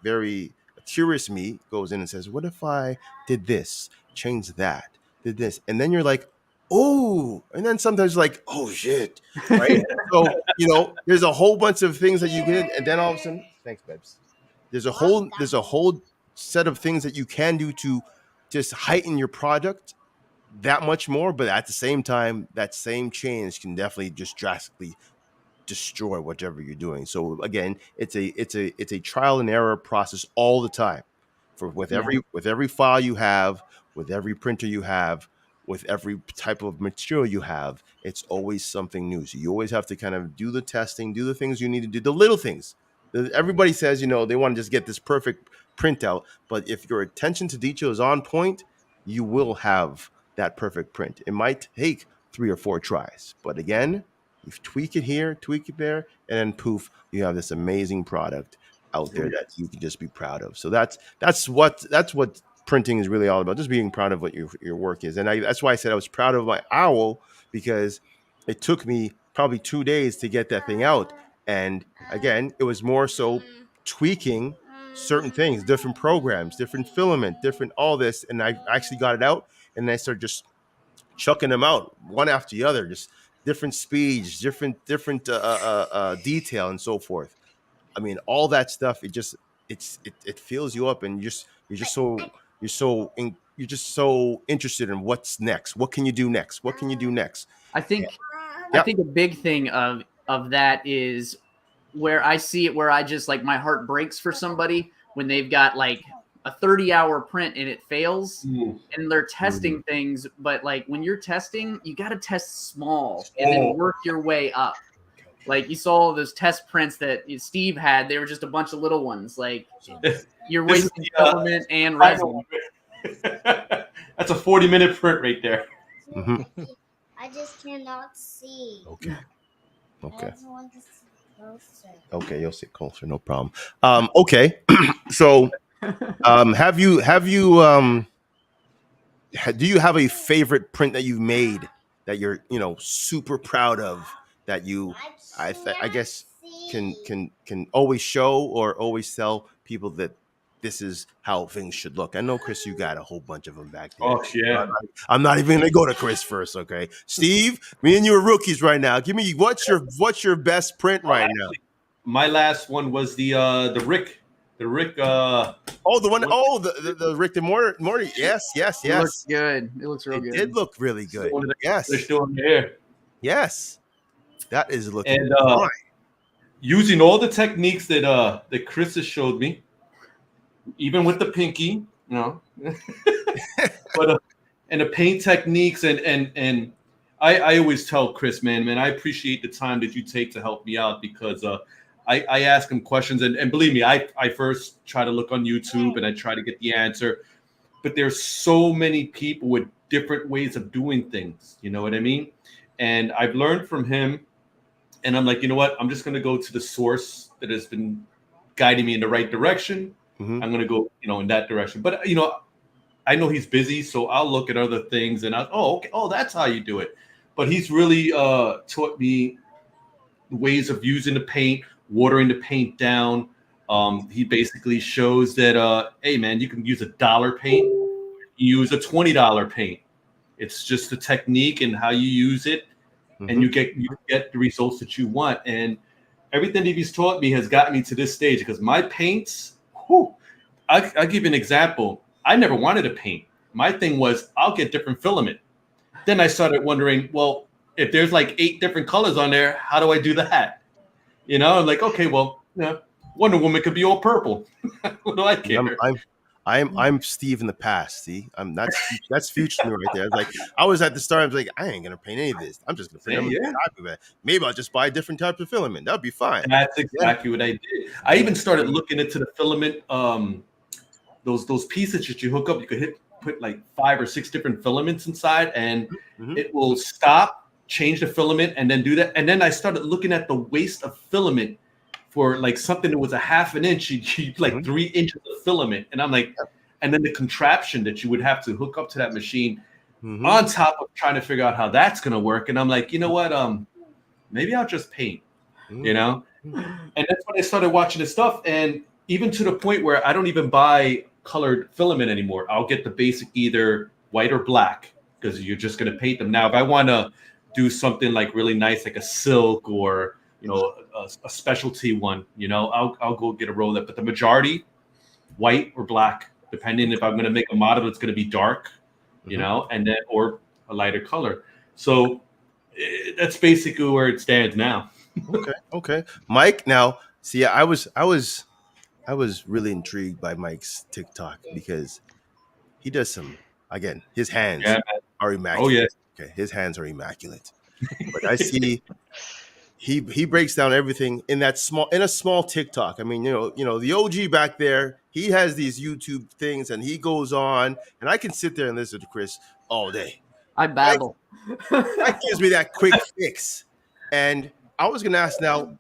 very curious me goes in and says, what if I did this, change that, did this, and then you're like, oh, and then sometimes like, oh shit, right? So there's a whole bunch of things that you can, and then all of a sudden, thanks, babes. There's a whole set of things that you can do to just heighten your product that much more, but at the same time, that same change can definitely just drastically destroy whatever you're doing. So again, it's a trial and error process all the time. With Yeah. every file you have, with every printer you have, with every type of material you have, it's always something new. So you always have to kind of do the testing, do the things you need to do, the little things. Everybody says, they want to just get this perfect printout, but if your attention to detail is on point, you will have that perfect print. It might take 3 or 4 tries, but again, you tweak it here, tweak it there, and then poof, you have this amazing product out there that you can just be proud of. So that's what printing is really all about. Just being proud of what your work is. And that's why I said I was proud of my owl, because it took me probably 2 days to get that thing out. And again, it was more so tweaking certain things, different programs, different filament, different all this, and I actually got it out, and then I started just chucking them out one after the other, just different speeds, different detail, and so forth. I mean, all that stuff. It fills you up, and you're just so interested in what's next. What can you do next? What can you do next? I think Yep. a big thing of that is where I see it, where I just like, my heart breaks for somebody when they've got like a 30-hour print and it fails, and they're testing things. But like, when you're testing, you got to test small and then work your way up. Like, you saw those test prints that Steve had, they were just a bunch of little ones. Like, you're wasting filament and resin. That's a 40-minute print right there. Mm-hmm. I just cannot see. Okay. I just want to see closer. Okay, you'll sit closer, no problem. Okay, so do you have a favorite print that you've made that you're super proud of, that you I guess can always show or always tell people that this is how things should look. I know, Chris, you got a whole bunch of them back there. Oh yeah. I'm not even gonna go to Chris first, okay? Steve, me and you are rookies right now. Give me what's your best print right now? My last one was the Rick. Oh, the one. Oh, the Rick and Morty. Yes. It looks good. It looks real It good. did look really good. Yes. They're still in there. Yes. That is looking And fine. using all the techniques that Chris has showed me, even with the pinky, but and the paint techniques and I always tell Chris, man, I appreciate the time that you take to help me out because I ask him questions and believe me, I first try to look on YouTube and I try to get the answer, but there's so many people with different ways of doing things. You know what I mean? And I've learned from him, and I'm like, you know what? I'm just going to go to the source that has been guiding me in the right direction. Mhm. I'm going to go, in that direction. But I know he's busy, so I'll look at other things and okay, that's how you do it. But he's really taught me ways of using the paint, watering the paint down. He basically shows that, hey, man, you can use $1 paint, use a $20 paint. It's just the technique and how you use it, and you get the results that you want. And everything that he's taught me has gotten me to this stage because my paints, I'll give you an example. I never wanted to paint. My thing was I'll get different filament. Then I started wondering, well, if there's like 8 different colors on there, how do I do that? I'm like, okay, well, Wonder Woman could be all purple. What do I care? I'm Steve in the past. See, that's future me right there. It's like I was at the start. I was like, I ain't gonna paint any of this. I'm just gonna paint them. Yeah. Maybe I'll just buy different types of filament. That'll be fine. That's exactly what I did. I even started looking into the filament. Those pieces that you hook up, you could put like 5 or 6 different filaments inside, and it will stop, change the filament, and then do that. And then I started looking at the waste of filament for like something that was a half an inch, like 3 inches of filament. And I'm like, and then the contraption that you would have to hook up to that machine on top of trying to figure out how that's going to work. And I'm like, you know what? Maybe I'll just paint, And that's when I started watching this stuff. And even to the point where I don't even buy colored filament anymore. I'll get the basic either white or black because you're just going to paint them. Now, if I want to do something like really nice, like a silk or a specialty one, I'll go get a roller. But the majority, white or black, depending if I'm going to make a model that's going to be dark, and then or a lighter color. So that's basically where it stands now. Okay, Mike. Now, see, I was really intrigued by Mike's TikTok because he does some. Again, his hands are immaculate. Oh yeah, okay, his hands are immaculate. But I see. He breaks down everything in a small TikTok. I mean, the OG back there, he has these YouTube things and he goes on and I can sit there and listen to Chris all day. I babble. That gives me that quick fix. And I was going to ask now,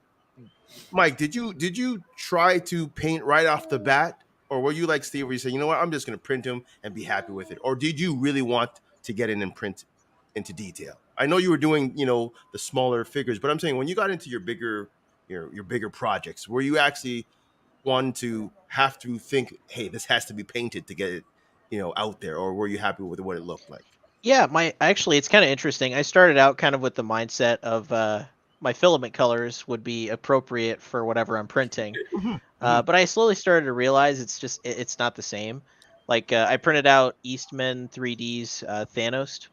Mike, did you try to paint right off the bat, or were you like Steve where you say, you know what, I'm just going to print him and be happy with it? Or did you really want to get in and print into detail? I know you were doing, the smaller figures, but I'm saying when you got into your bigger projects, were you actually one to have to think, hey, this has to be painted to get it, out there, or were you happy with what it looked like? Yeah, actually, it's kind of interesting. I started out kind of with the mindset of my filament colors would be appropriate for whatever I'm printing, but I slowly started to realize it's not the same. Like I printed out Eastman 3D's Thanos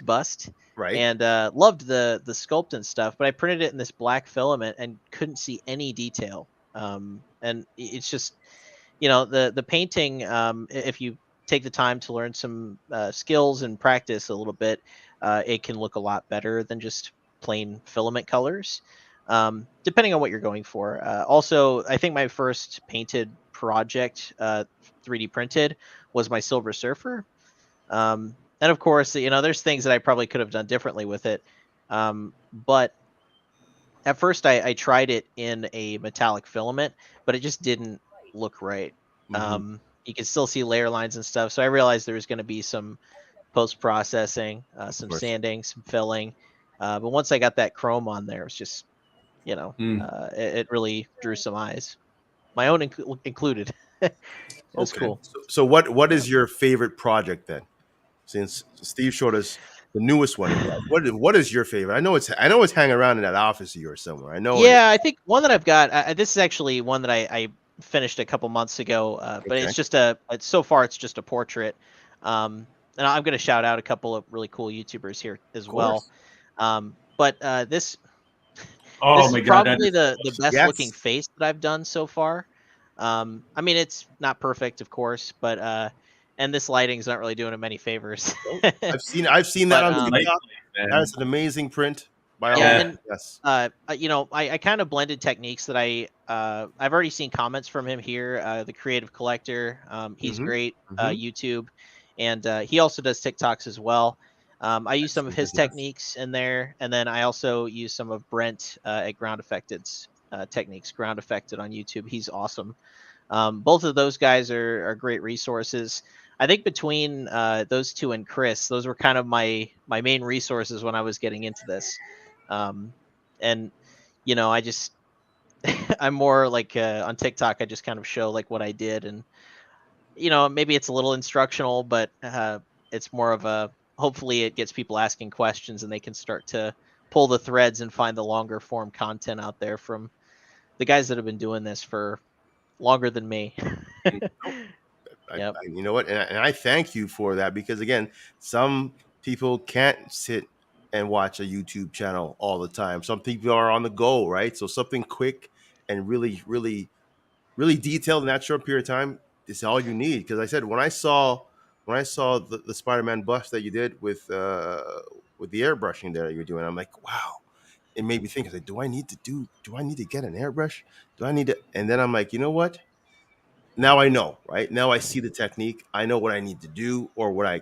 bust, Right. and loved the sculpt and stuff. But I printed it in this black filament and couldn't see any detail. And it's just, the painting. If you take the time to learn some skills and practice a little bit, it can look a lot better than just plain filament colors. Depending on what you're going for. Also, I think my first painted project 3D printed was my Silver Surfer. And of course, there's things that I probably could have done differently with it. But at first I tried it in a metallic filament, but it just didn't look right. You can still see layer lines and stuff. So I realized there was going to be some post-processing, some sanding, some filling. But once I got that chrome on there, it was just, it really drew some eyes. my own included. It was Okay. cool. So what is your favorite project then? Since Steve showed us the newest one he has, what is your favorite? I know it's hanging around in that office of yours somewhere. I know it is. Yeah, I think one that I've got. This is actually one that I finished a couple months ago. But Okay. it's just a. So far, it's just a portrait. And I'm going to shout out a couple of really cool YouTubers here as Of well. course. But this Oh this is my god, that probably is the awesome. best looking Yes. face that I've done so far. I mean, it's not perfect, of course, but and this lighting's not really doing him any favors. Nope. I've seen that But on The light TikTok. play, That man. is an amazing print by all yeah, Yeah. means. and Yes. you know, I kind of blended techniques that I've already seen comments from him here. The Creative Collector, he's Mm-hmm. great. Mm-hmm. YouTube, and he also does TikToks as well. I use I've some of seen his his stuff. techniques in there, and then I also use some of Brent at Ground Affected's techniques. Ground Affected on YouTube, he's awesome. Both of those guys are great resources. I think between those two and Chris, those were kind of my main resources when I was getting into this. And you know, I just I'm more like on TikTok. I just kind of show like what I did, and you know, maybe it's a little instructional, but it's more of a hopefully it gets people asking questions and they can start to pull the threads and find the longer form content out there from the guys that have been doing this for longer than me. Yep. You know what? And I thank you for that because again, some people can't sit and watch a YouTube channel all the time. Some people are on the go, right? So something quick and really detailed in that short period of time is all you need. Because I said when I saw the Spider-Man bust that you did with the airbrushing there that you were doing, I'm like, wow. It made me think. I said, do I need to get an airbrush? Do I need to? And then I'm like, you know what? Now I know, right? Now I see the technique. I know what I need to do or what I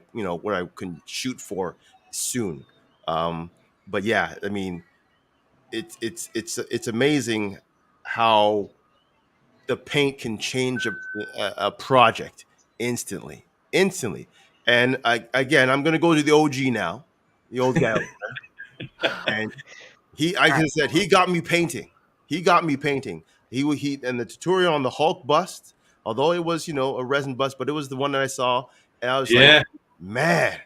can shoot for soon. Um, but yeah, I mean, it's amazing how the paint can change a project instantly. And again, I'm going to go to the OG now, the old guy, and I just said he got me painting. He got me painting. He and the tutorial on the Hulk bust, although it was a resin bust, but it was the one that I saw, and I was like, Yeah. man,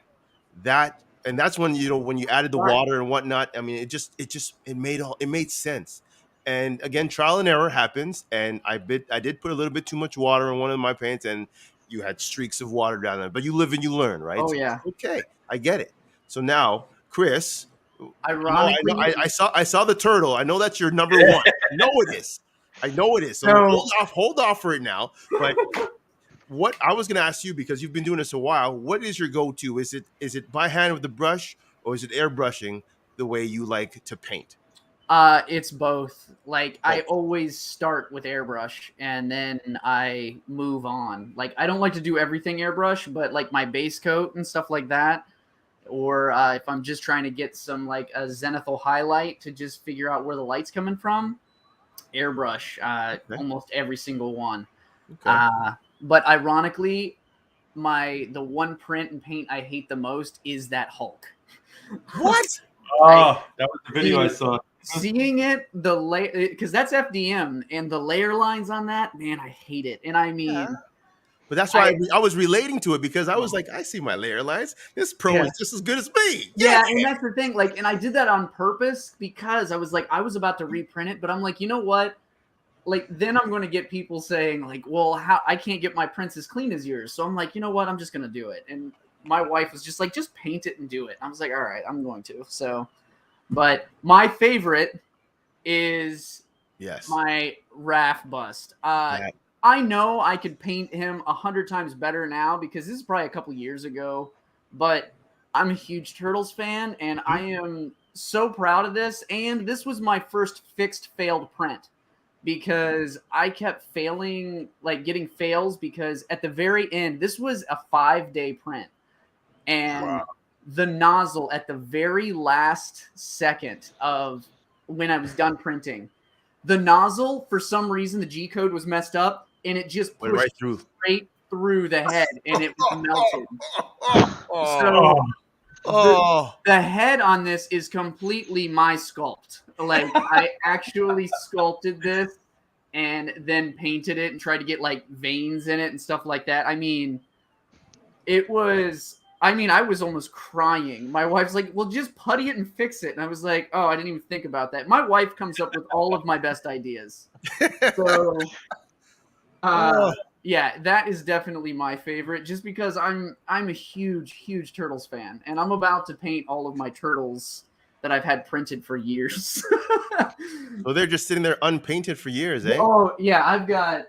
that and that's when when you added the Right. water and whatnot. I mean, it made sense. And again, trial and error happens, and I did put a little bit too much water in one of my paints, and you had streaks of water down there. But you live and you learn, right? Oh So yeah. okay, I get it. So now, Chris, Ironically, I saw the turtle. I know that's your number one. I know it is. I know it is. So So- hold off for it now. But what I was going to ask you, because you've been doing this a while, what is your go-to? Is it by hand with the brush, or is it airbrushing the way you like to paint? It's both. Like I Both. always start with airbrush and then I move on. Like I don't like to do everything airbrush, but like my base coat and stuff like that, or if I'm just trying to get some like a zenithal highlight to just figure out where the light's coming from, airbrush. Okay. Almost every single one. Okay. But ironically, the one print and paint I hate the most is that Hulk. What? Oh, that was the video I saw. Seeing it, because that's FDM, and the layer lines on that, man, I hate it. And I mean, Yeah. But that's why I was relating to it, because I was like, I see my layer lines. This pro Yeah. is just as good as me. yeah, and that's the thing. Like, and I did that on purpose because I was like, I was about to reprint it, but I'm like, you know what? Like, then I'm going to get people saying, like, well, how I can't get my prints as clean as yours. So I'm like, you know what? I'm just going to do it. And my wife was just like, just paint it and do it. I was like, all right, I'm going to. So, but my favorite is Yes. my Raph bust. Yeah. I know I could paint him 100 times better now because this is probably a couple years ago, but I'm a huge Turtles fan and I am so proud of this. And this was my first fixed failed print because I kept failing, like getting fails, because at the very end, this was a 5-day print. And the nozzle at the very last second of when I was done printing, the nozzle, for some reason, the G code was messed up and it just Went pushed right through. straight through the head and it was melted. Oh, So the head on this is completely my sculpt. Like I actually sculpted this and then painted it and tried to get like veins in it and stuff like that. I mean, it was. I mean, I was almost crying. My wife's like, "Well, just putty it and fix it." And I was like, "Oh, I didn't even think about that." My wife comes up with all of my best ideas. So, Oh, yeah, that is definitely my favorite. Just because I'm a huge Turtles fan, and I'm about to paint all of my turtles that I've had printed for years. so they're just sitting there unpainted for years, eh? Oh yeah, I've got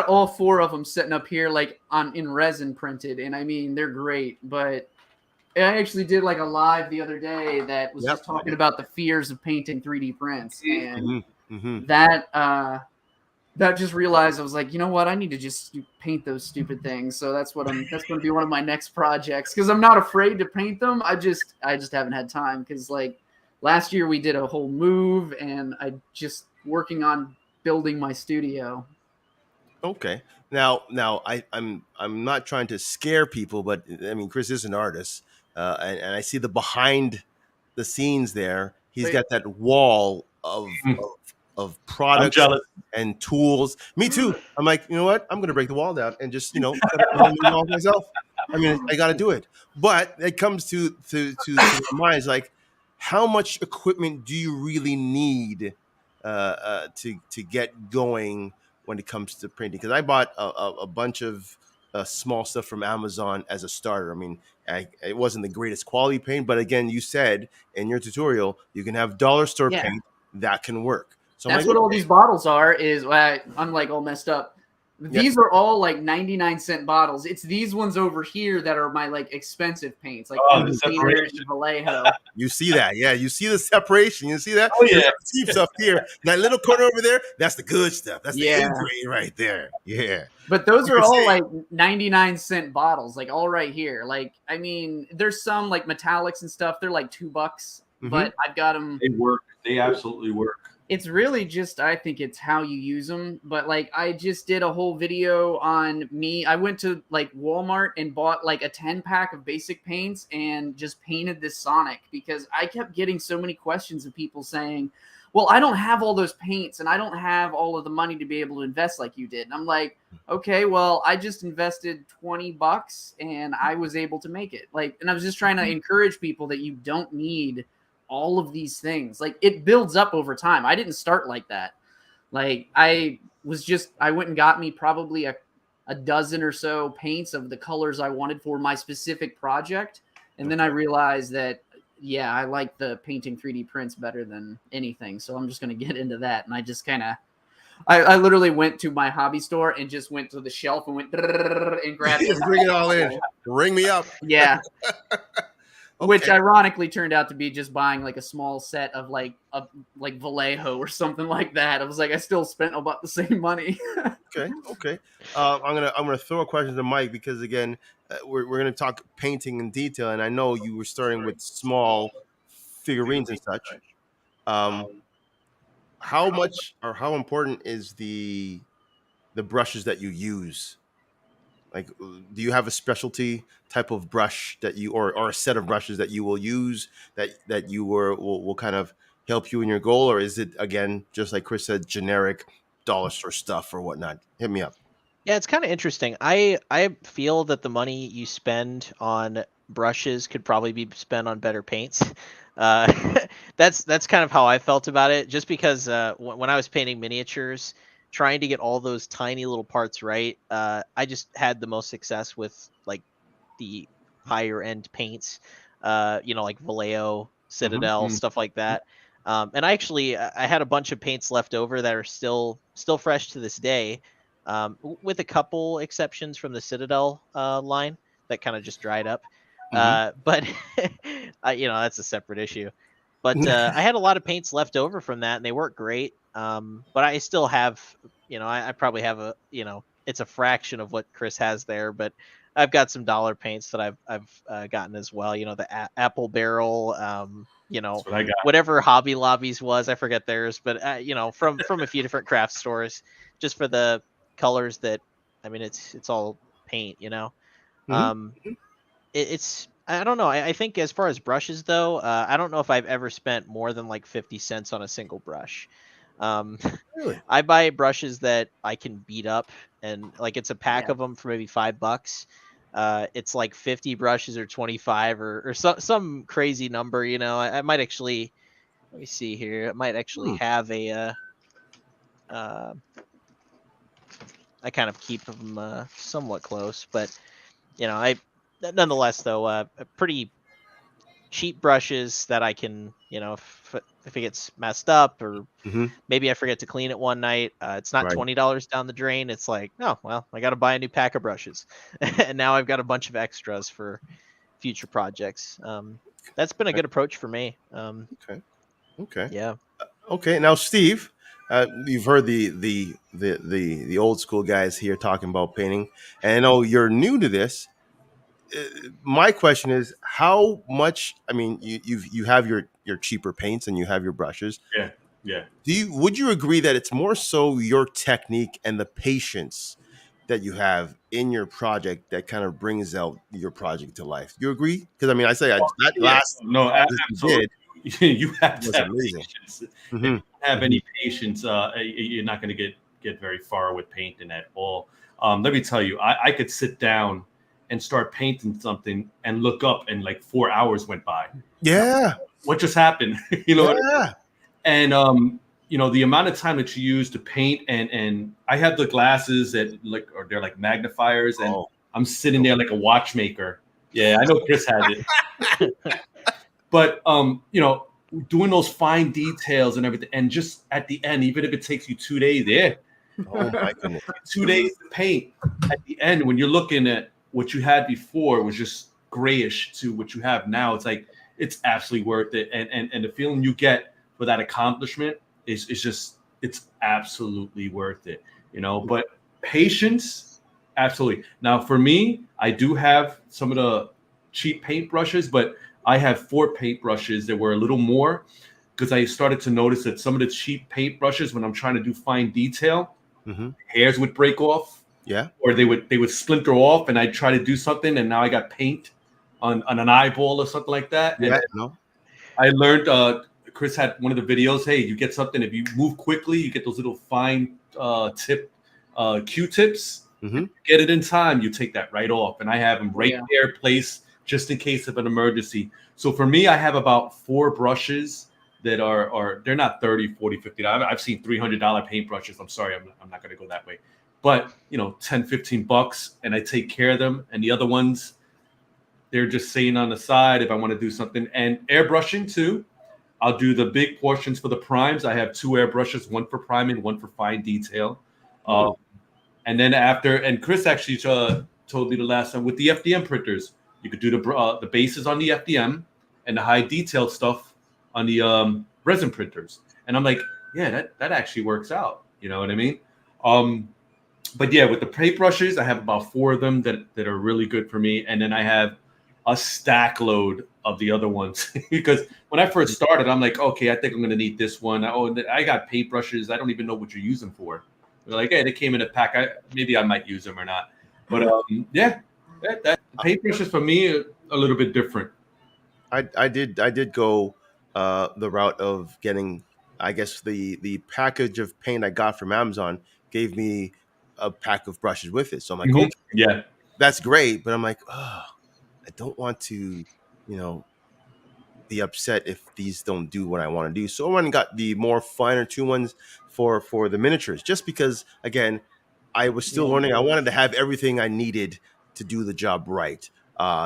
all 4 of them sitting up here, like in resin printed, and I mean they're great. But I actually did like a live the other day that was Yep. just talking about the fears of painting 3D prints, and Mm-hmm. that just realized I was like, you know what, I need to just paint those stupid things. So that's going to be one of my next projects, because I'm not afraid to paint them. I just haven't had time, because like last year we did a whole move, and I just working on building my studio. Okay. Now I'm not trying to scare people, but I mean Chris is an artist, and I see the behind the scenes there. He's Wait. got that wall of I'm products jealous. and tools. Me too. I'm like, you know what? I'm gonna break the wall down and just set up a whole new wall myself. I mean, I got to do it. But it comes to my mind is like, how much equipment do you really need to get going when it comes to printing? Because I bought a bunch of small stuff from Amazon as a starter. I mean, it wasn't the greatest quality paint, but again, you said in your tutorial you can have dollar store Yeah. paint that can work. So I'm That's like, what all okay. these bottles are. Is I'm like all messed up. These are all like 99-cent bottles. It's these ones over here that are my like expensive paints, like Oh, the Painter separation. and Vallejo. You see that? Yeah, you see the separation. You see that? Oh yeah. There's the cheap stuff here. That little corner over there, that's the good stuff. That's the A Yeah. grade right there. Yeah. But those You are can all see. like 99-cent bottles, like all right here. Like, I mean, there's some like metallics and stuff. They're like $2, but I've got them. They work. They absolutely work. It's really just, I think it's how you use them. But like, I just did a whole video on me. I went to like Walmart and bought like a 10-pack of basic paints and just painted this Sonic, because I kept getting so many questions of people saying, well, I don't have all those paints and I don't have all of the money to be able to invest like you did. And I'm like, okay, well, I just invested $20 and I was able to make it. Like, and I was just trying to encourage people that you don't need all of these things. Like, it builds up over time. I didn't start like that. Like, I went and got me probably a dozen or so paints of the colors I wanted for my specific project. And then I realized that, yeah, I like the painting 3D prints better than anything. So I'm just going to get into that. And I just kind of, I literally went to my hobby store and just went to the shelf and went and grabbed it. Bring it all in. Ring me up. Yeah. Okay. Which ironically turned out to be just buying like a small set of like Vallejo or something like that. I was like, I still spent about the same money. Okay. I'm gonna throw a question to Mike, because again, we're gonna talk painting in detail, and I know you were starting with small figurines and such. How much or how important is the brushes that you use? Like, do you have a specialty type of brush that you, or a set of brushes that you will use that you will kind of help you in your goal, or is it again just like Chris said, generic dollar store stuff or whatnot? Hit me up. Yeah, it's kind of interesting. I feel that the money you spend on brushes could probably be spent on better paints. Uh, that's kind of how I felt about it. Just because when I was painting miniatures, trying to get all those tiny little parts right, I just had the most success with like the higher end paints. Like Vallejo, Citadel, stuff like that. And I had a bunch of paints left over that are still fresh to this day, with a couple exceptions from the Citadel line that kind of just dried up. But that's a separate issue. But I had a lot of paints left over from that, and they work great. But I still have, I probably have it's a fraction of what Chris has there, but I've got some dollar paints that I've gotten as well. The apple barrel, That's what I got. whatever Hobby Lobbies was, I forget theirs, but from a few different craft stores, just for the colors that, I mean, it's all paint. Um, it's I don't know. I think as far as brushes though, I don't know if I've ever spent more than like 50 cents on a single brush. Um, Really? I buy brushes that I can beat up, and like it's a pack Yeah. of them for maybe $5. It's like 50 brushes or 25 or some crazy number. I might actually let me see here. I might actually have a. Uh, I kind of keep them somewhat close, but I nonetheless though pretty cheap brushes that I can if it gets messed up or Mm-hmm. maybe I forget to clean it one night. It's not Right. $20 down the drain. It's like, oh well, I got to buy a new pack of brushes, and now I've got a bunch of extras for future projects. That's been a good approach for me. Okay. Okay. Yeah. Okay. Now, Steve, you've heard the old school guys here talking about painting, and I know you're new to this. My question is, how much? I mean, you have your cheaper paints and you have your brushes. Yeah, yeah. Would you agree that it's more so your technique and the patience that you have in your project that kind of brings out your project to life? You agree? Because I mean, that Yeah, last no, project you absolutely. did You have to was have amazing. patience. If you Hmm. don't have any patience, you're not going to get very far with painting at all. Let me tell you, I could sit down and start painting something and look up, and like 4 hours went by. Yeah, What just happened? You know what I mean? yeah. And the amount of time that you use to paint, and I have the glasses that or they're like magnifiers, and Oh, I'm sitting there like a watchmaker. Yeah, I know Chris has it. But doing those fine details and everything, and just at the end, even if it takes you 2 days, yeah, oh my goodness. 2 days to paint. At the end, when you're looking at what you had before, was just grayish to what you have now. It's like it's absolutely worth it, and the feeling you get for that accomplishment is just it's absolutely worth it. But patience, absolutely. Now, for me, I do have some of the cheap paintbrushes, but I have 4 paintbrushes that were a little more because I started to notice that some of the cheap paintbrushes, when I'm trying to do fine detail, Hmm. hairs would break off, Yeah. or they would splinter off, and I'd try to do something, and now I got paint on an eyeball or something like that. And Yeah. No. I learned. Chris had one of the videos. Hey, you get something if you move quickly, you get those little fine tip Q-tips. Hmm. Get it in time, you take that right off, and I have them right Yeah. there placed just in case of an emergency. So for me, I have about 4 brushes that are they're not 30, 40, 50. I've seen $300 paintbrushes. I'm sorry, I'm not going to go that way, but 10, $15, and I take care of them. And the other ones, they're just sitting on the side if I want to do something. And airbrushing too, I'll do the big portions for the primes. I have 2 airbrushes, one for priming, one for fine detail. And then after, and Chris actually told me the last time with the FDM printers, you could do the bases on the FDM and the high detail stuff on the resin printers. And I'm like, yeah, that actually works out. You know what I mean? But yeah, with the paintbrushes, I have about 4 of them that are really good for me, and then I have a stack load of the other ones because when I first started, I'm like, okay, I think I'm gonna need this one. Oh, I got paintbrushes. I don't even know what you're using for. They're like, hey, they came in a pack. Maybe I might use them or not. But yeah, that paintbrushes for me are a little bit different. I did go the route of getting, I guess, the package of paint I got from Amazon gave me a pack of brushes with it. So I'm like, Mhm. okay, Yeah, that's great. But I'm like, oh, I don't want to, you know, be upset if these don't do what I want to do. So I went and got the more finer two ones for the miniatures, just because again, I was still Yeah. learning. I wanted to have everything I needed to do the job right.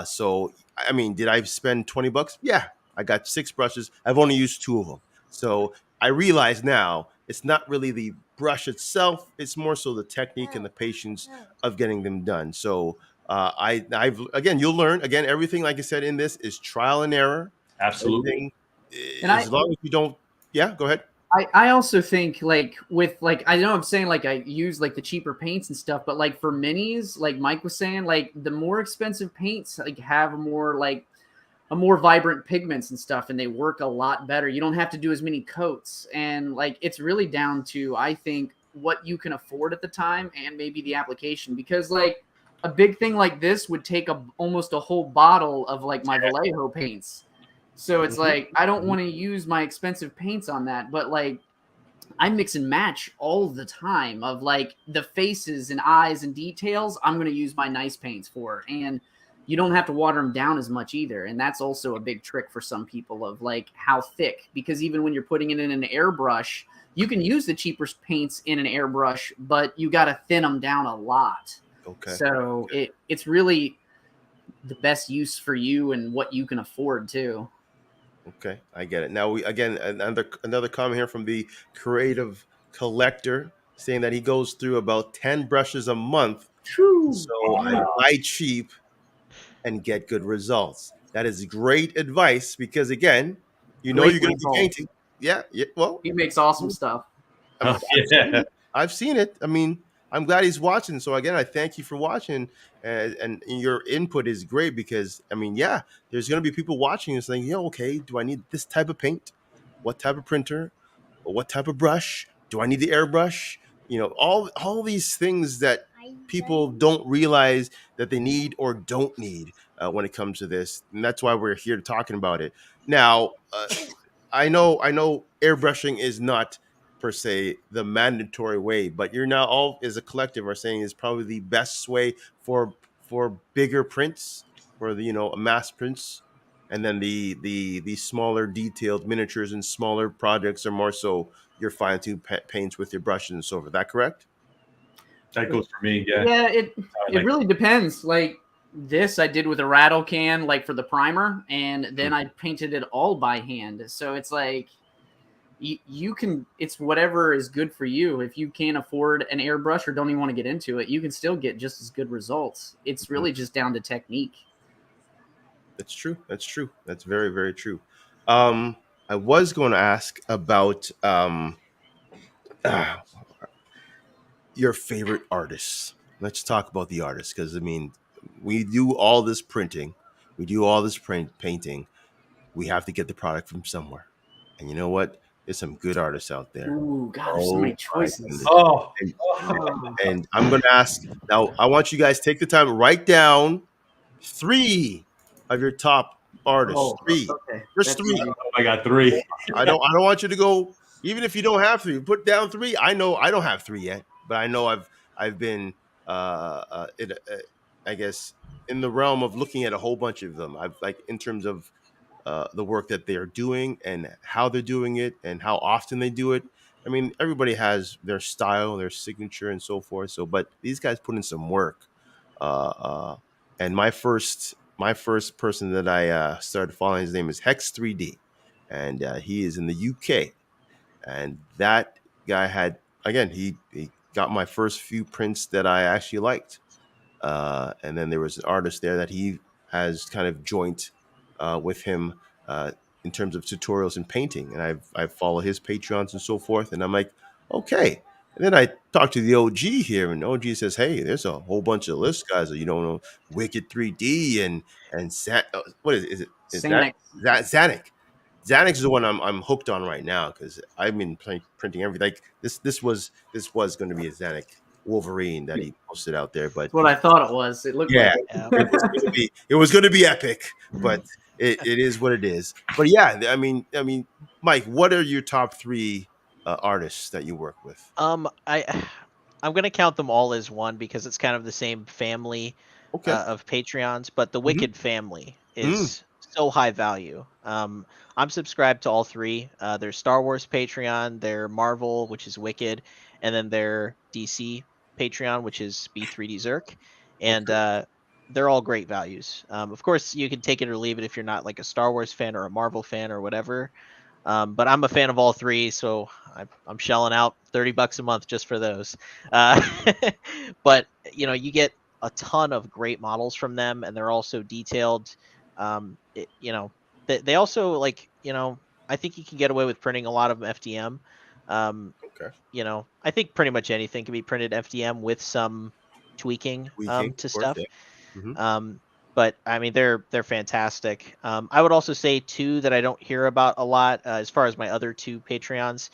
So I mean, did I spend $20? Yeah, I got 6 brushes. I've only used 2 of them. So I realize now it's not really the brush itself; it's more so the technique and the patience of getting them done. So I've again, you'll learn again. Everything, like I said, in this is trial and error. absolutely. Everything, And as long as you don't, yeah, go ahead. I also think like with like I know I'm saying like I use like the cheaper paints and stuff, but like for minis, like Mike was saying, like the more expensive paints like have a more vibrant pigments and stuff, and they work a lot better. You don't have to do as many coats, and like it's really down to I think what you can afford at the time and maybe the application, because like a big thing like this would take almost a whole bottle of like my Vallejo paints. So it's Mhm. like I don't Mhm. want to use my expensive paints on that, but like I mix and match all the time of like the faces and eyes and details. I'm going to use my nice paints for, and you don't have to water them down as much either. And that's also a big trick for some people of like how thick, because even when you're putting it in an airbrush, you can use the cheaper paints in an airbrush, but you got to thin them down a lot. Okay. So it's really the best use for you and what you can afford too. Okay, I get it. Now we again another comment here from the creative collector saying that he goes through about 10 brushes a month. True. So I buy cheap and get good results. That is great advice because again, you know Great you're going to be results. painting. Yeah, yeah. Well, He makes awesome stuff. I've Oh, seen yeah. it. I've seen it. I mean, I'm glad he's watching. So again, I thank you for watching, and your input is great because I mean, yeah, there's going to be people watching and saying, "Yeah, okay, do I need this type of paint? What type of printer? Or what type of brush? Do I need the airbrush? You know, all these things that people don't realize that they need or don't need when it comes to this, and that's why we're here talking about it now. I know airbrushing is not per se the mandatory way, but you're now all as a collective are saying is probably the best way for bigger prints, for the mass prints, and then the smaller detailed miniatures and smaller projects are more so your fine tune paints with your brushes and so forth. That correct? That goes for me. Yeah. Yeah, I it like really depends. Like this, I did with a rattle can, like for the primer, and then I painted it all by hand. So it's like you can. It's whatever is good for you. If you can't afford an airbrush or don't even want to get into it, you can still get just as good results. It's really just down to technique. That's true. That's true. That's very, very true. Um, I was going to ask about your favorite artists. Let's talk about the artists because I mean, we do all this printing, we do all this painting. We have to get the product from somewhere, and you know what? There's some good artists out there. Ooh, God, there's so Oh many my choices. goodness! Oh, And, Oh, and I'm going to ask now. I want you guys to take the time to write down three of your top artists. Three, okay, just that's three. easy. I got three. I don't want you to go even if you don't have three. Put down three. I know I don't have three yet, but I know I've been I guess in the realm of looking at a whole bunch of them. I've like in terms of the work that they are doing and how they're doing it and how often they do it. I mean, everybody has their style, their signature, and so forth. So, but these guys put in some work. Uh, uh, and my first person that I started following, his name is Hex 3D, and he is in the UK. And that guy had again, he got my first few prints that I actually liked. And then there was an artist there that he has kind of joined with him uh, in terms of tutorials and painting. And I've followed his Patreons and so forth. And I'm like, okay. And then I talked to the OG here, and OG says, "Hey, there's a whole bunch of list guys that you don't know, Wicked 3D and what is it? Is that Sanic. Zanuck? Xanax is the one I'm hooked on right now because I've been printing everything. Like this was going to be a Xanax Wolverine that he posted out there, but That's what I thought it was. It looked yeah, like it. Yeah. it was going to be epic, but it is what it is. But yeah, I mean, Mike, what are your top three artists that you work with? I'm gonna count them all as one because it's kind of the same family Okay. of Patreons, but the Hmm. Wicked family is so high value. I'm subscribed to all three. Their Star Wars Patreon, their Marvel, which is Wicked, and then their DC Patreon, which is B3D Zerk, and Okay. they're all great values. Of course, you can take it or leave it if you're not like a Star Wars fan or a Marvel fan or whatever. But I'm a fan of all three, so I'm shelling out $30 a month just for those. Uh, but you get a ton of great models from them, and they're also detailed. They also I think you can get away with printing a lot of them FDM. Okay. I think pretty much anything can be printed FDM with some tweaking Tweaking, to of course. stuff. Yeah. Hmm. Um, but I mean, they're fantastic. I would also say two that I don't hear about a lot, as far as my other two Patreons.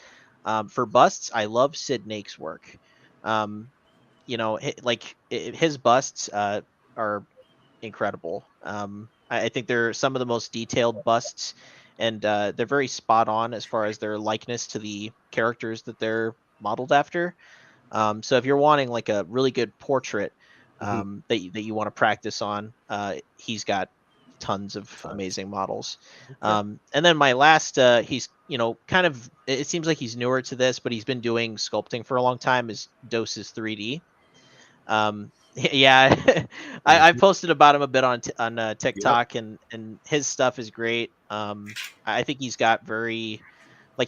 For busts, I love Sid Nake's work. Um, his busts are incredible. I think they're some of the most detailed busts and they're very spot on as far as their likeness to the characters that they're modeled after. So if you're wanting like a really good portrait Mhm. that you want to practice on, he's got tons of Tons. amazing models. Okay. And then my last, he's kind of, it seems like he's newer to this, but he's been doing sculpting for a long time. Is Doses 3D. Yeah, I Mhm. posted about him a bit on Yep. TikTok, and his stuff is great. I think he's got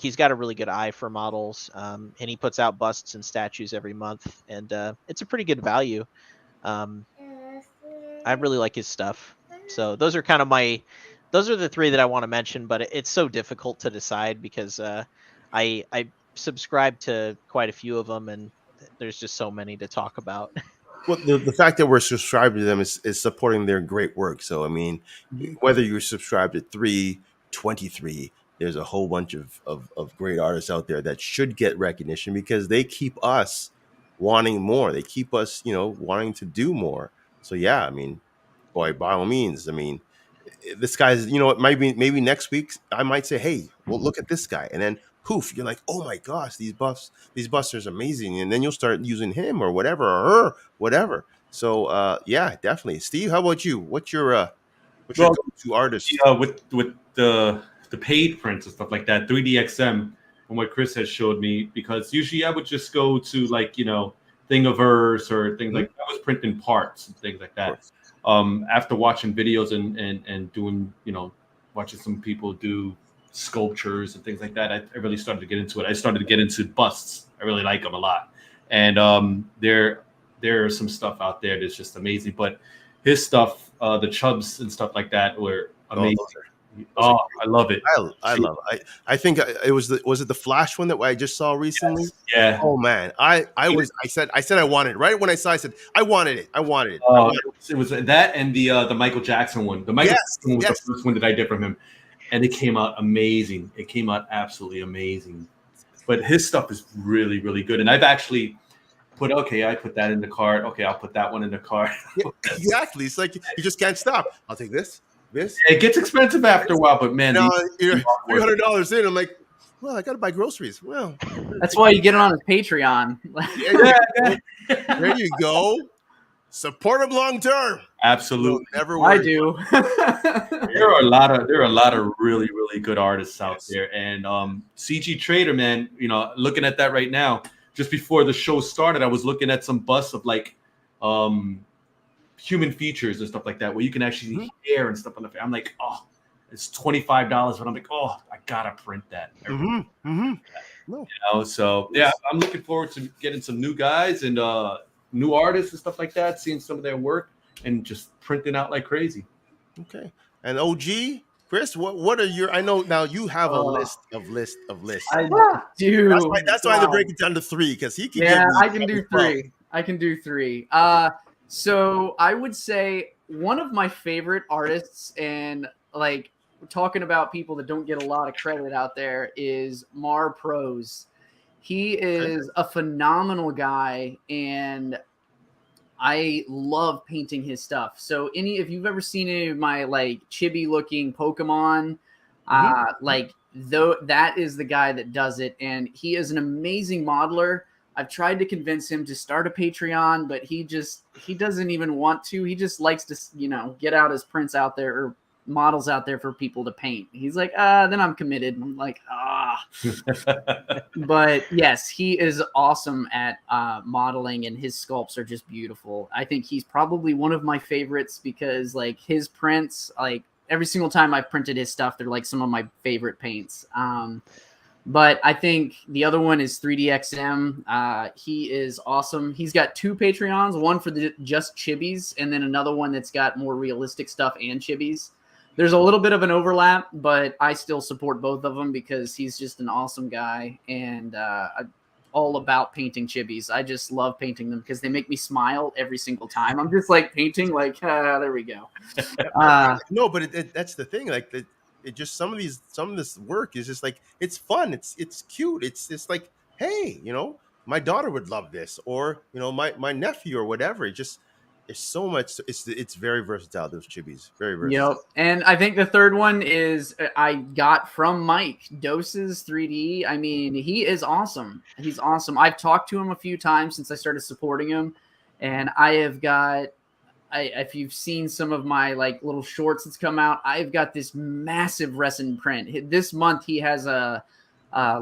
he's got a really good eye for models, and he puts out busts and statues every month, and it's a pretty good value. Um, I really like his stuff. So those are the three that I want to mention, but it's so difficult to decide because I subscribe to quite a few of them, and there's just so many to talk about. Well, the fact that we're subscribed to them is supporting their great work. So, I mean, Mhm. whether you're subscribed to 323, there's a whole bunch of great artists out there that should get recognition because they keep us wanting more. They keep us, wanting to do more. So, yeah, I mean, boy, by all means, I mean, this guy's, what, maybe next week I might say, hey, well, look at this guy. And then poof, you're like, oh my gosh, these busters are amazing. And then you'll start using him or whatever, or her, whatever. So yeah, definitely. Steve, how about you? What's your Well, go-to artist? with the paid prints and stuff like that, 3DXM, from what Chris has showed me, because usually I would just go to like Thingiverse or things Mhm. like that. I was printing parts and things like Of that. course. After watching videos and doing watching some people do sculptures and things like that, I really started to get into it. I started to get into busts. I really like them a lot, and there are some stuff out there that's just amazing. But his stuff, the chubs and stuff like that, were Oh, amazing. those are Oh, I love it. I love it. I think it was it the Flash one that I just saw recently? Yes. Yeah. Oh man, I said I wanted it. Right when I saw it, I said I wanted it. I wanted it. I Uh, wanted it. it was that and the Michael Jackson one. The Michael Yes, Jackson one was the yes. first one that I did from him, and it came out amazing. It came out absolutely amazing. But his stuff is really, really good. And I've actually I put that in the cart. Okay, I'll put that one in the cart. Yeah, exactly. It's like you just can't stop. I'll take this. It gets expensive after a while, but man, Now these you're are worth it. $300 in. I'm like, well, I got to buy groceries. Well, That's why you get it on his Patreon. yeah, there you go. Support them long term. You'll Absolutely. never I worry. do. There are a lot of really, really good artists out Yes. there. And CG Trader, man, looking at that right now, just before the show started, I was looking at some busts of like human features and stuff like that, where you can actually Mhm. hear and stuff on the face. I'm like, oh, it's $25, but I'm like, oh, I gotta print that. Mm-hmm. Mm-hmm. No. So yeah, I'm looking forward to getting some new guys and new artists and stuff like that, seeing some of their work and just printing out like crazy. Okay. And OG, Chris, what are your? I know now you have a Oh. list of lists. I do. That's why they Wow. break it down to three because he can. Yeah, give me I can do 12. three. I can do three. So I would say one of my favorite artists, and like talking about people that don't get a lot of credit out there, is Mar Prose. He is a phenomenal guy, and I love painting his stuff. So if you've ever seen any of my like chibi looking Pokemon, though that is the guy that does it, and he is an amazing modeler. I've tried to convince him to start a Patreon, but he doesn't even want to. He just likes to, get out his prints out there or models out there for people to paint. He's like, then I'm committed. I'm like, But yes, he is awesome at modeling, and his sculpts are just beautiful. I think he's probably one of my favorites because like his prints, like every single time I've printed his stuff, they're like some of my favorite paints. But I think the other one is 3DXM. He is awesome. He's got two Patreons, one for just chibis, and then another one that's got more realistic stuff and chibis. There's a little bit of an overlap, but I still support both of them because he's just an awesome guy, and I'm all about painting chibis. I just love painting them because they make me smile every single time. I'm just like painting, like, there we go. No, but that's the thing. Like it just some of this work is just like it's fun. It's cute. It's just like, hey, my daughter would love this, or my nephew or whatever. It just There's so much. It's very versatile. Those chibis, very Yep. versatile. And I think the third one is I got from Mike Doses 3D. I mean, he is awesome. He's awesome. I've talked to him a few times since I started supporting him, and I have got. If you've seen some of my like little shorts that's come out, I've got this massive resin print. This month he has a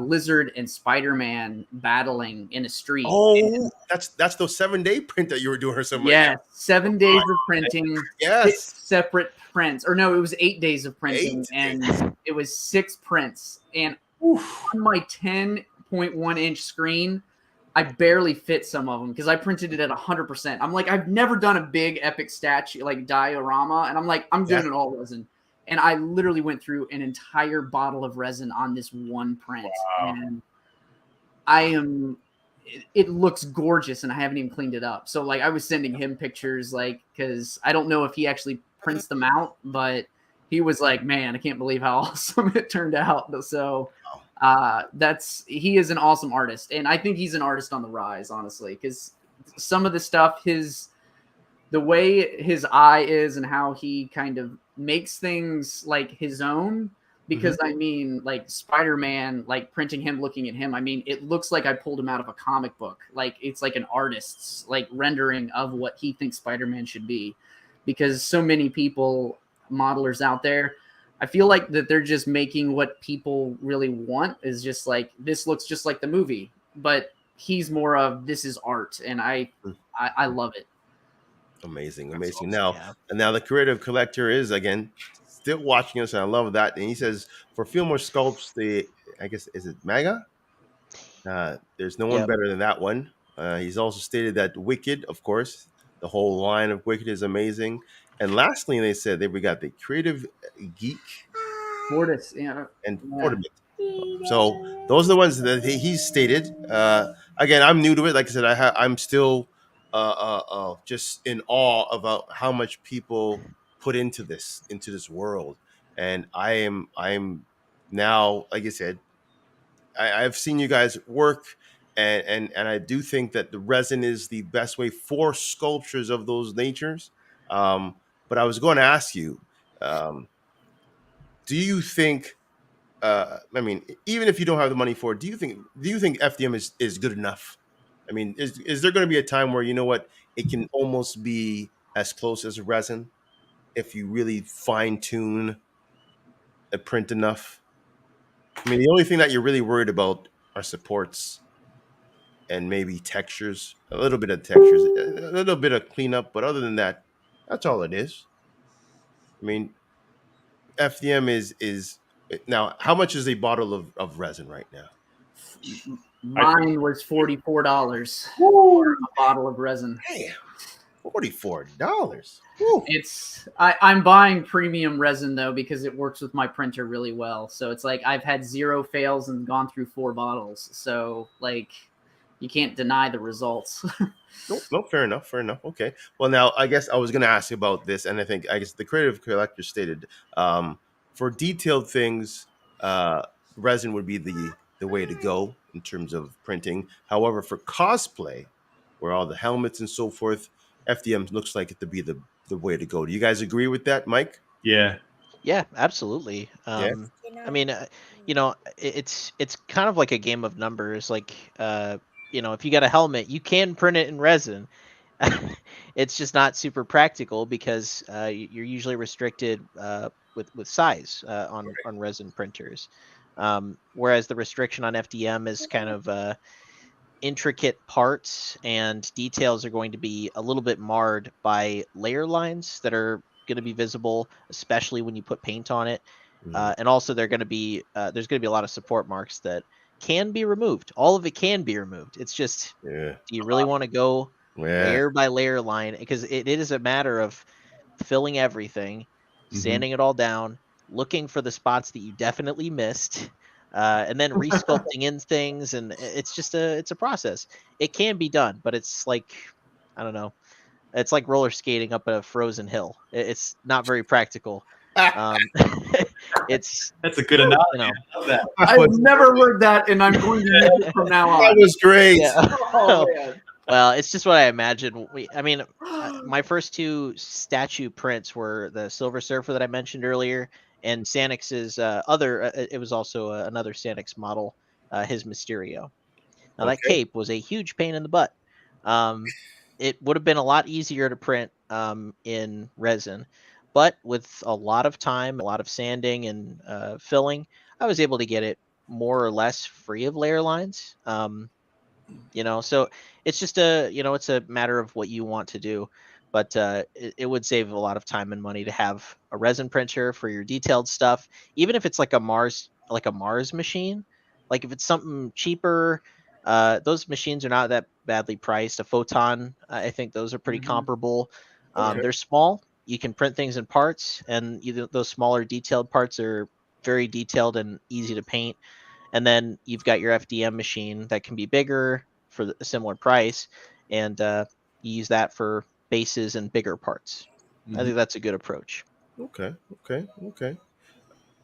Lizard and Spider-Man battling in a street. Oh, that's those 7-day print that you were doing or something. Yeah, Like 7 days of printing. Yes. 6 separate prints, or no, it was 8 days of printing, 8 and it was 6 prints. And on my 10.1 inch screen, I barely fit some of them because I printed it at 100%. I'm like, I've never done a big epic statue like diorama, and I'm like, I'm doing it all resin. And I literally went through an entire bottle of resin on this one print. Wow. And I am, it looks gorgeous, and I haven't even cleaned it up. So like I was sending him pictures, like, because I don't know if he actually prints them out, but he was like, man, I can't believe how awesome it turned out. So he is an awesome artist, and I think he's an artist on the rise, honestly, because some of the stuff, the way his eye is and how he kind of makes things like his own, because I mean, like Spider-Man, like printing him, looking at him, I mean, it looks like I pulled him out of a comic book. Like it's like an artist's like rendering of what he thinks Spider-Man should be, because so many people, modelers out there, I feel like that they're just making what people really want, is just like, this looks just like the movie, but he's more of, this is art, and I love it. Amazing. Awesome. Now the creative collector is again still watching us, and I love that. And he says for Fillmore Sculpts, I guess is it MAGA? There's no one better than that one. He's also stated that Wicked, of course, the whole line of Wicked is amazing. And lastly, they said that we got the Creative Geek Fortis, and Fortiment. So those are the ones that he's stated. Again, I'm new to it. Like I said, I'm still just in awe about how much people put into this world. And I'm now, like I said, I've seen you guys work, and I do think that the resin is the best way for sculptures of those natures. But I was going to ask you, do you think? I mean, even if you don't have the money for it, do you think FDM is good enough? I mean, is there going to be a time where, you know what, it can almost be as close as resin if you really fine tune a print enough? I mean, the only thing that you're really worried about are supports and maybe textures, a little bit of textures, a little bit of cleanup, but other than that, that's all it is. I mean, FDM is now, how much is a bottle of resin right now? Mine was $44 for a bottle of resin. Damn, $44. I'm buying premium resin though, because it works with my printer really well. So it's like I've had 0 fails and gone through 4 bottles. So like you can't deny the results. Nope, fair enough. Okay. Well, now I guess I was going to ask you about this, and I guess the creative collector stated for detailed things, resin would be the way to go in terms of printing. However, for cosplay, where all the helmets and so forth, FDM looks like it to be the way to go. Do you guys agree with that, Mike? Yeah. Yeah, absolutely. I mean, it's kind of like a game of numbers. Like, if you got a helmet, you can print it in resin. It's just not super practical because you're usually restricted with size on resin printers. Whereas the restriction on FDM is kind of intricate parts, and details are going to be a little bit marred by layer lines that are going to be visible, especially when you put paint on it. And also there's going to be a lot of support marks that can be removed. All of it can be removed. It's just, do you really want to go layer by layer line? Because it is a matter of filling everything, sanding it all down, looking for the spots that you definitely missed, and then resculpting in things. And it's a process. It can be done, but it's like, I don't know. It's like roller skating up a frozen hill. It's not very practical. That's a good analogy. I love that. I've never heard that, and I'm going to use it from now on. That was great. Yeah. Oh, man. Well, it's just what I imagined. I mean, my first two statue prints were the Silver Surfer that I mentioned earlier, and Sanix's other. It was also another Sanix model, his Mysterio. Now that Okay. cape was a huge pain in the butt. Um, it would have been a lot easier to print in resin, but with a lot of time, a lot of sanding and filling, I was able to get it more or less free of layer lines. So it's just it's a matter of what you want to do. But it would save a lot of time and money to have a resin printer for your detailed stuff, even if it's like a Mars machine. Like if it's something cheaper, those machines are not that badly priced. A Photon, I think those are pretty Mhm. comparable. Okay. They're small. You can print things in parts, and those smaller detailed parts are very detailed and easy to paint. And then you've got your FDM machine that can be bigger for a similar price, and you use that for bases and bigger parts. I Mhm. think that's a good approach. Okay. Okay. Okay.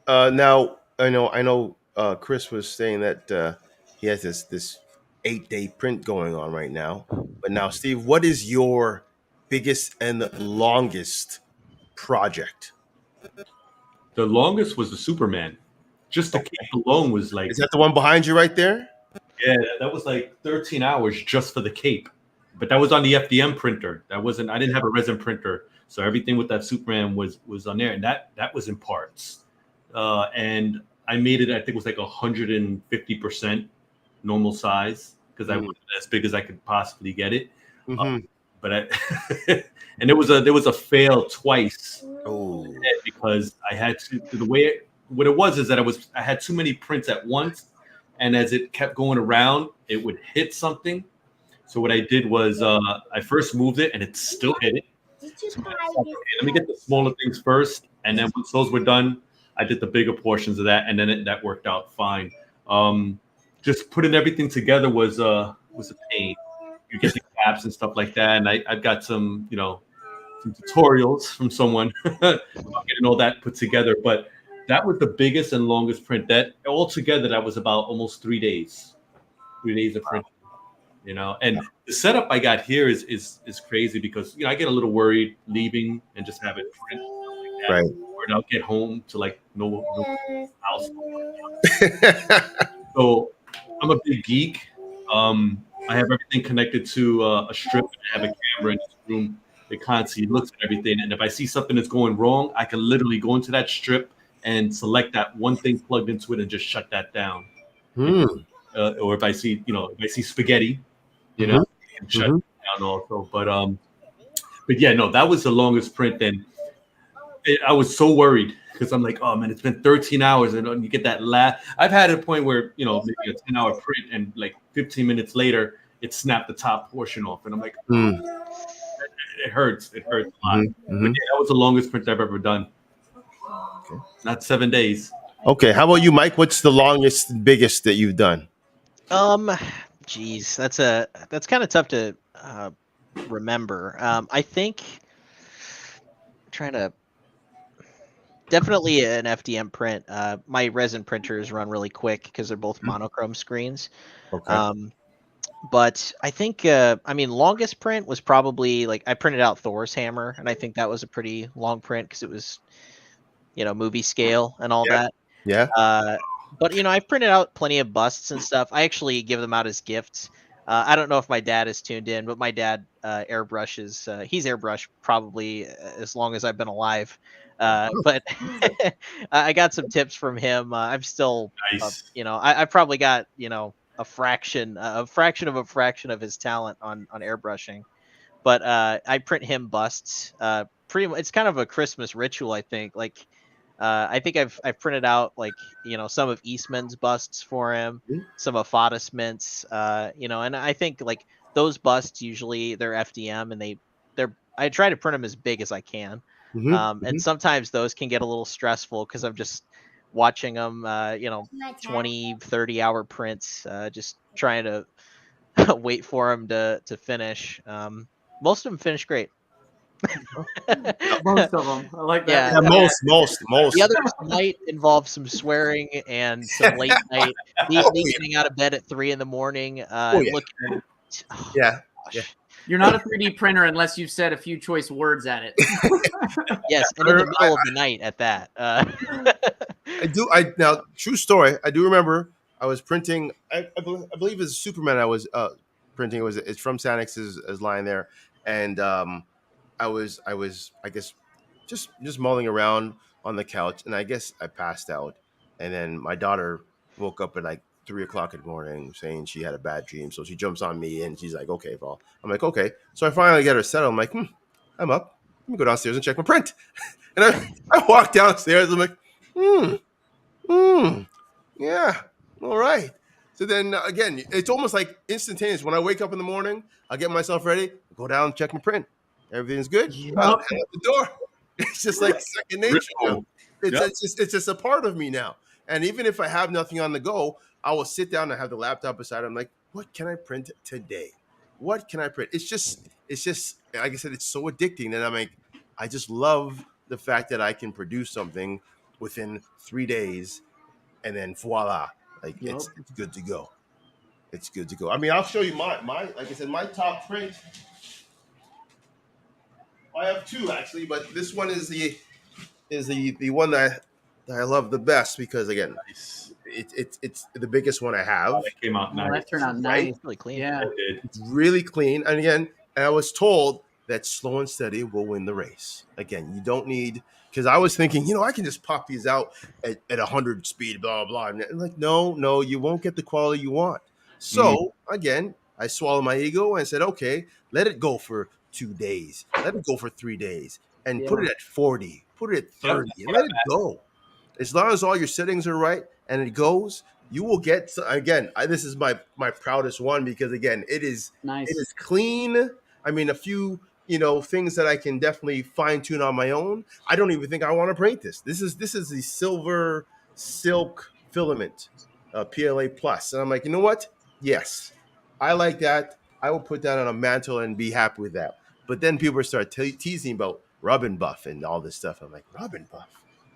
Now I know. Chris was saying that he has this 8-day print going on right now. But now, Steve, what is your biggest and longest project? The longest was the Superman. Just the cape alone was Is like, that the one behind you right there? yeah, that was like 13 hours just for the cape. But that was on the FDM printer. That wasn't. I didn't have a resin printer, so everything with that Superman was on there, and that was in parts. And I made it. I think it was like 150% normal size because I Mm. wanted it as big as I could possibly get it. Uh, Mm-hmm. but I, and there was a fail twice Oh. because I had to the way what it was is that I had too many prints at once, and as it kept going around, it would hit something. So what I did was I first moved it, and it still hit it. Did you So I buy decided, this? okay, let me get the smaller things first, and then once those were done, I did the bigger portions of that, and then that worked out fine. Um, just putting everything together was a pain. You get the caps and stuff like that, and I've got some tutorials from someone about getting all that put together. But that was the biggest and longest print. That altogether, that was about almost 3 days. 3 days of print. And the setup I got here is crazy because I get a little worried leaving and just have it print stuff like that. Right. Or I'll get home to like no Yes. house. So I'm a big geek. I have everything connected to a strip. I have a camera in this room that constantly looks at everything. And if I see something that's going wrong, I can literally go into that strip and select that one thing plugged into it and just shut that down. Hmm. Or if I see spaghetti, Mm-hmm. I can shut Mm-hmm. it down also. But yeah, no, that was the longest print. And I was so worried because I'm like, oh man, it's been 13 hours, and you get that last. I've had a point where maybe a 10-hour print, and like 15 minutes later, it snapped the top portion off, and I'm like, Mm. it hurts. It hurts a lot. Mm-hmm. But Mm-hmm. yeah, that was the longest print I've ever done. Okay. Not 7 days. Okay. How about you, Mike? What's the longest, biggest that you've done? Um, Geez, that's kind of tough to remember. I think trying to definitely an FDM print. My resin printers run really quick because they're both monochrome screens. Okay. But I think, longest print was probably like I printed out Thor's hammer, and I think that was a pretty long print because it was, movie scale and all Yeah. that. Yeah. But I've printed out plenty of busts and stuff. I actually give them out as gifts. I don't know if my dad is tuned in, but my dad airbrushes. He's airbrushed probably as long as I've been alive. But I got some tips from him. I'm still, Nice. I probably got a fraction of his talent on airbrushing. But I print him busts. Pretty much, it's kind of a Christmas ritual, I think. Like, I think I've printed out like some of Eastman's busts for him, Mhm. some of Fadas Mint's, and I think like those busts usually they're FDM and I try to print them as big as I can, Mm-hmm. and sometimes those can get a little stressful because I'm just watching them, My tab. 20-30 hour prints, just trying to wait for them to finish. Most of them finish great. Most of them. I like that. Yeah, Yeah. Most. the others might involve some swearing and some late night, me getting out of bed at 3 in the morning, Oh and yeah. looking. Yeah. Yeah. You're not a 3D printer unless you've said a few choice words at it. Yes, and in the middle of the night at that. I do. I now true story. I do remember I was printing. I believe it's Superman. I was printing. It's from Sanix's line there, and I was I guess just mulling around on the couch, and I guess I passed out, and then my daughter woke up at like 3 o'clock in the morning saying she had a bad dream, so she jumps on me and she's like, "Okay, Paul." I'm like, "Okay." So I finally get her settled. I'm like, I'm up. Let me go downstairs and check my print. And I walk downstairs. I'm like, hmm. Hmm. Yeah. All right. So then again, it's almost like instantaneous. When I wake up in the morning, I get myself ready, go down and check my print. Everything's good. Yep. Out the door. It's just like second nature now. Ritual. It's, Yep. it's just a part of me now. And even if I have nothing on the go, I will sit down and have the laptop beside. I'm like, what can I print today? What can I print? It's just like I said, it's so addicting that I'm like, I just love the fact that I can produce something within 3 days and then voila, like Yep. it's good to go. It's good to go. I mean, I'll show you my like I said, my top print. I have two actually, but this one is the one that I love the best because again, Nice. it's the biggest one I have. That came out Oh, nice. that turned out Right? nice. Really clean. Yeah. It did. It's really clean, and again, I was told that slow and steady will win the race. Again, you don't need because I was thinking, I can just pop these out at 100 speed, blah blah. And like, no, you won't get the quality you want. So again, I swallowed my ego and said, okay, let it go for 2 days, let it go for 3 days, and put Yeah. it at 40, put it at 30, and let it go. As long as all your settings are right and it goes, you will get again. This is my proudest one because again, it is Nice. clean. I mean, a few things that I can definitely fine tune on my own. I don't even think I want to print this. This is the silver silk filament, PLA plus, and I'm like, you know what? Yes, I like that. I will put that on a mantle and be happy with that. But then people start teasing about rub and buff and all this stuff. I'm like, rub and buff?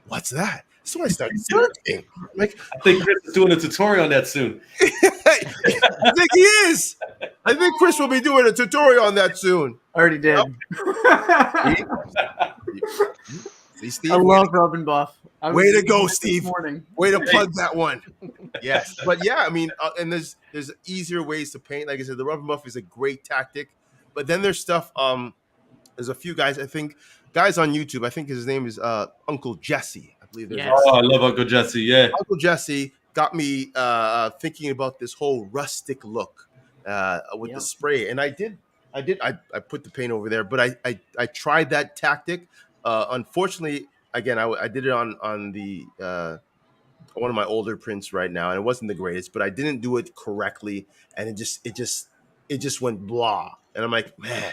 What's that? So I started searching. I'm like, I think Chris is doing a tutorial on that soon. I think he is. I think Chris will be doing a tutorial on that soon. Already did. See, Steve? I love rub and buff. Way to go, this Steve. morning. Way to plug that one. Yes. But yeah, I mean, and there's easier ways to paint. Like I said, the rub and buff is a great tactic. But then there's stuff, there's a few guys, I think, guys on YouTube. I think his name is Uncle Jesse. I believe there's Yes. Oh, I love Uncle Jesse. Yeah. Uncle Jesse got me thinking about this whole rustic look with the spray, and I put the paint over there, but I tried that tactic. Unfortunately, again, I did it on the one of my older prints right now, and it wasn't the greatest, but I didn't do it correctly, and it just went blah, and I'm like, man,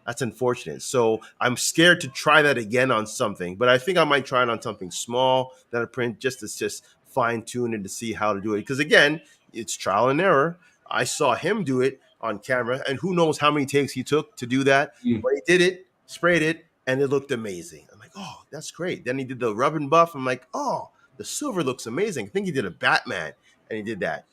that's unfortunate. So I'm scared to try that again on something, but I think I might try it on something small that I print just to fine tune and to see how to do it. Because again, it's trial and error. I saw him do it on camera, and who knows how many takes he took to do that. But he did it, sprayed it, and it looked amazing. I'm like, oh, that's great. Then he did the rub and buff. I'm like, oh, the silver looks amazing. I think he did a Batman, and he did that.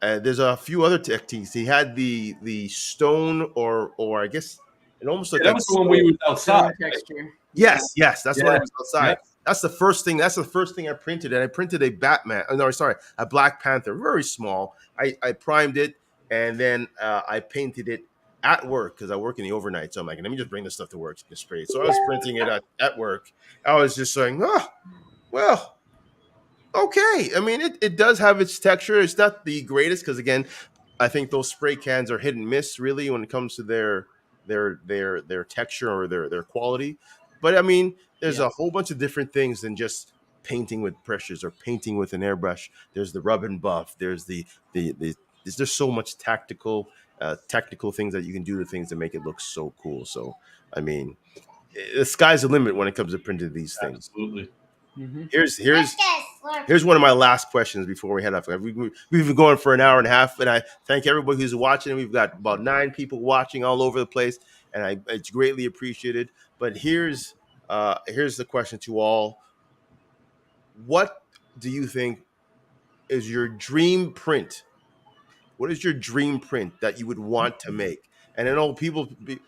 There's a few other techniques. He had the stone, or I guess it almost looked That like was the one where you was outside. Texture. Yes, that's why I was outside. Yeah. That's the first thing. That's the first thing I printed, and I printed a Batman. No, sorry, a Black Panther, very small. I primed it, and then I painted it at work because I work in the overnight. So I'm like, let me just bring this stuff to work to spray it. So I was printing it at work. I was just saying, oh, well, okay. I mean, it does have its texture. It's not the greatest because again, I think those spray cans are hit and miss really when it comes to their texture or their quality. But I mean, there's a whole bunch of different things than just painting with pressures or painting with an airbrush. There's the rub and buff. There's there's just so much technical things that you can do to things to make it look so cool. So I mean, the sky's the limit when it comes to printing these things. Absolutely. Mm-hmm. Here's one of my last questions before we head off. We've been going for an hour and a half, and I thank everybody who's watching. We've got about 9 people watching all over the place, and it's greatly appreciated. But here's the question to all: what do you think is your dream print What is your dream print that you would want to make? And I know